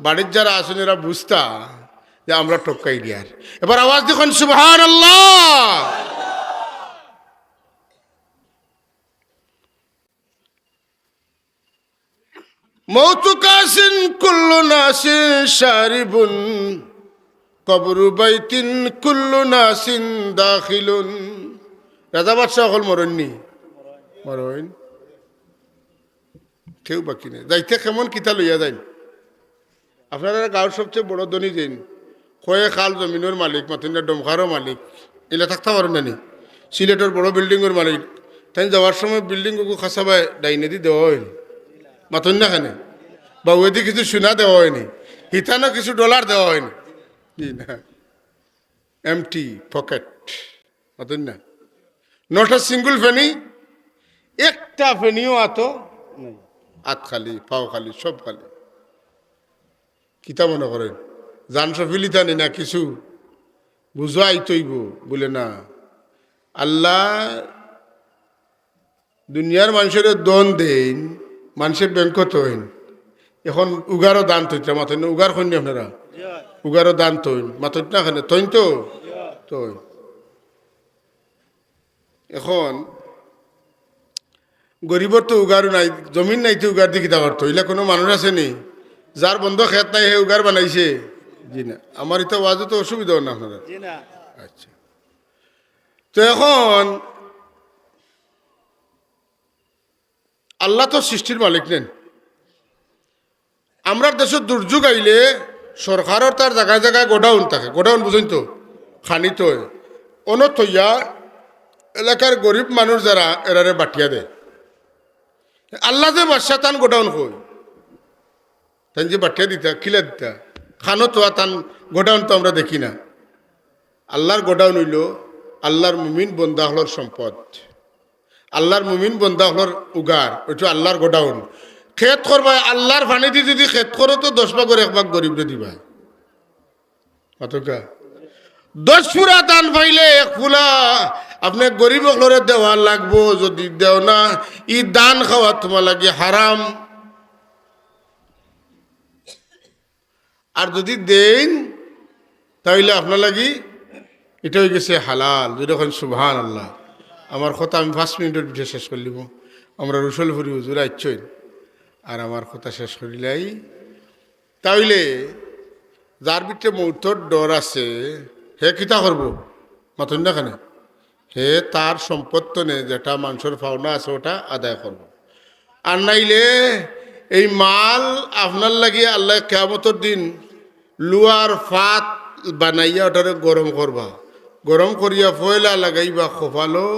বাড়ির যারা আসুন এরা বুঝতা যে আমরা টপকাই দিয়ার। এবার আওয়াজ দেখুন সুবহানাল্লাহ। মৌতু কাসিন কুল্লু নাসিন শারিবুন কবরু বাইতিন কুল্লু নাসিন দাখিলুন। রাজা বাদশাহ হল মরণনি, মরণ কেউ বাকি নেই। যাইতে কেমন কিতা লইয়া যাইন? আপনারা গাঁৱৰ সবচেয়ে বড় ধনী যেন কয়ে খাল জমিনের মালিক, মাতিনা ডমখারও মালিক, এলা থাকতে পারেন নানি। সিলেটের বড় বিল্ডিংয়ের মালিক, তাই যাওয়ার সময় বিল্ডিং খাসাবাই ডাইনে দি দেওয়া হয়নি, মাতন না খানে বা ওইদি কিছু সোনা দেওয়া হয়নি, হিতানো কিছু ডলার দেওয়া হয়নি, না এমটি পকেট, মাতন না। নট আ সিঙ্গল ফেনি, একটা ফেনিও আতো হাত খালি, পাও খালি, সব খালি। কিতা মনে করেন জান সফিলিতানি না কিছু বুঝাই তৈব বলে না। আল্লাহ দুনিয়ার মানুষের দন দেন, মানুষের ব্যাংকত হইন। এখন উগারও দান তৈতা মাথা উগার কইনি আপনারা, উগারও দান তৈন মাথা না খানে তৈন তো তৈ। এখন গরিবর তো উগারও নাই, জমিন নাই তো উগার দিয়ে কিতা করতো? এলা কোনো মানুষ আছে নি যার বন্ধ খেত নাই হে উগার বানাইছে? জি না। আমার এটা ওয়াজে তো অসুবিধা না আপনারা? আচ্ছা, তো এখন আল্লাহ তো সৃষ্টির মালিক নেন। আমরা দেশের দুর্যোগ আইলে সরকারের তার জায়গায় জায়গায় গোডাউন থাকে, গোডাউন বুঝেন তো, খানিত অনথইয়া এলাকার গরিব মানুষ যারা এরারে বাটিয়া দেয়। আল্লাহ যে বাদশা তান গোডাউন কই, তাই যে বাটিয়া দিতা কিলা দিতা খানো তো তান গোডাউন তো আমরা দেখি না। আল্লাহর গোডাউন হইল আল্লাহর মুমিন বন্দা হলর সম্পদ, আল্লাহর মুমিন বন্দা হলর উগার, ওইটা আল্লাহর গোডাউন। খেত করবা আল্লাহর ফানি দি যদি খেত করো তো 10 ভাগের 1 ভাগ গরিবরে দিবা। কতকা 10 ফুরা দান পাইলে 1 ফুলা আপনি গরিব হলরে দেওয়া লাগবো। যদি দেও না ই দান খাওয়া তোমার লাগে হারাম। আর যদি দেন তাহলে আপনার লাগি এটা হয়ে গেছে হালাল। যখন সুবহানাল্লাহ। আমার কথা আমি 5 মিনিটের ভিতরে শেষ করলিব। আমরা রসুলপুরি হুজুর আইছেন আর আমার কথা শেষ করিলাই। তাইলে যার ভিতরে মৌতর ডর আছে হে কিতা করবো মাতন না কেন? হে তার সম্পত্ত নে যেটা মানুষের পাওনা আছে ওটা আদায় করব। আর নাইলে এই মাল আপনার লাগিয়ে আল্লাহ কিয়ামতের দিন লুয়ার ফাত বানাইয়া ওটারে গরম করবা, গরম করিয়া ফয়লা লাগাইবা খোফালো,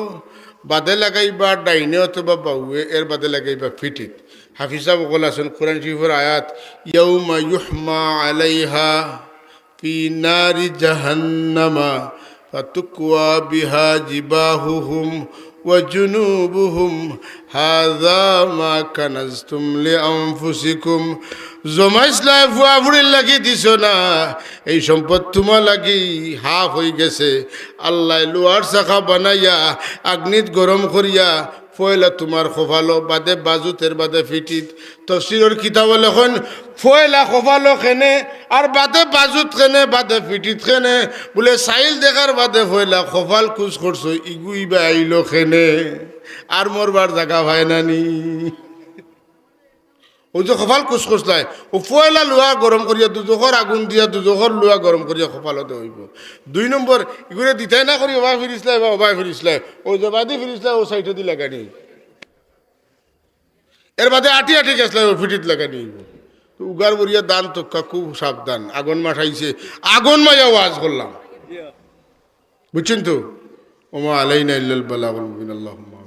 বাদে লাগাইবা ডাইনে অথবা বাউয়ে, এর বাদে লাগাইবা ফিটিত। হাফিজা বকল আছেন কোরআন শরীফের আয়াত, ইয়াউমা ইউহমা আলাইহা ফি নারি জাহান্নামা ফাতুকওয়া বিহা জিবাহুহুম ওয়া জুনুবুহুম হাযা মা কানাজতুম লিআনফুসিকুম। জমাইসলাই ফুয়া ফুড়ির লাগি দিছ না, এই সম্পদ তোমার লাগি হাফ হয়ে গেছে। আল্লাহ লোহার শাখা বানাইয়া আগ্নিত গরম করিয়া ফয়লা তোমার খোফালো, বাদে বাজুতের বাদে ফিটিত। তফসিরের কিতাব লেখন ফয়লা খোফালো খেনে আর বাদে বাজুত খেনে বাদে ফিটিত খেনে, বলে সাইল দেখার বাদে ফয়লা খোফাল খুশ করছো ইগুইবা আইলো খেনে, আর মরবার জায়গা ভাই নানি। ওই যে খোফাল কুচ কুচলাই ও ফয়লা লোহা গরম করিয়া দুজোখর আগুন দিয়া দুজোখর লোহা গরম করিয়া খোফালতে হইব। 2 নম্বর এগুলো দিতাই না করি ওবাই ফিরিসলাই বা ওবাই ফিরিসলাই, ও যে বাদে ফিরিসলাই ও সাইডে দি লাগানি, এর বাদে আটি আটি গেছলাই ও ফিটিত লাগানি হইব। তো উগার বরিয়া দান তো খুব সাবধান। আগুন মাঠাইছে, আগুন মাইয়া ওয়াজ করলাম, বুঝছেন তো। ওমা আলাইনা ইল্লাল বালাগুল মুবিন। আল্লাহুম্মা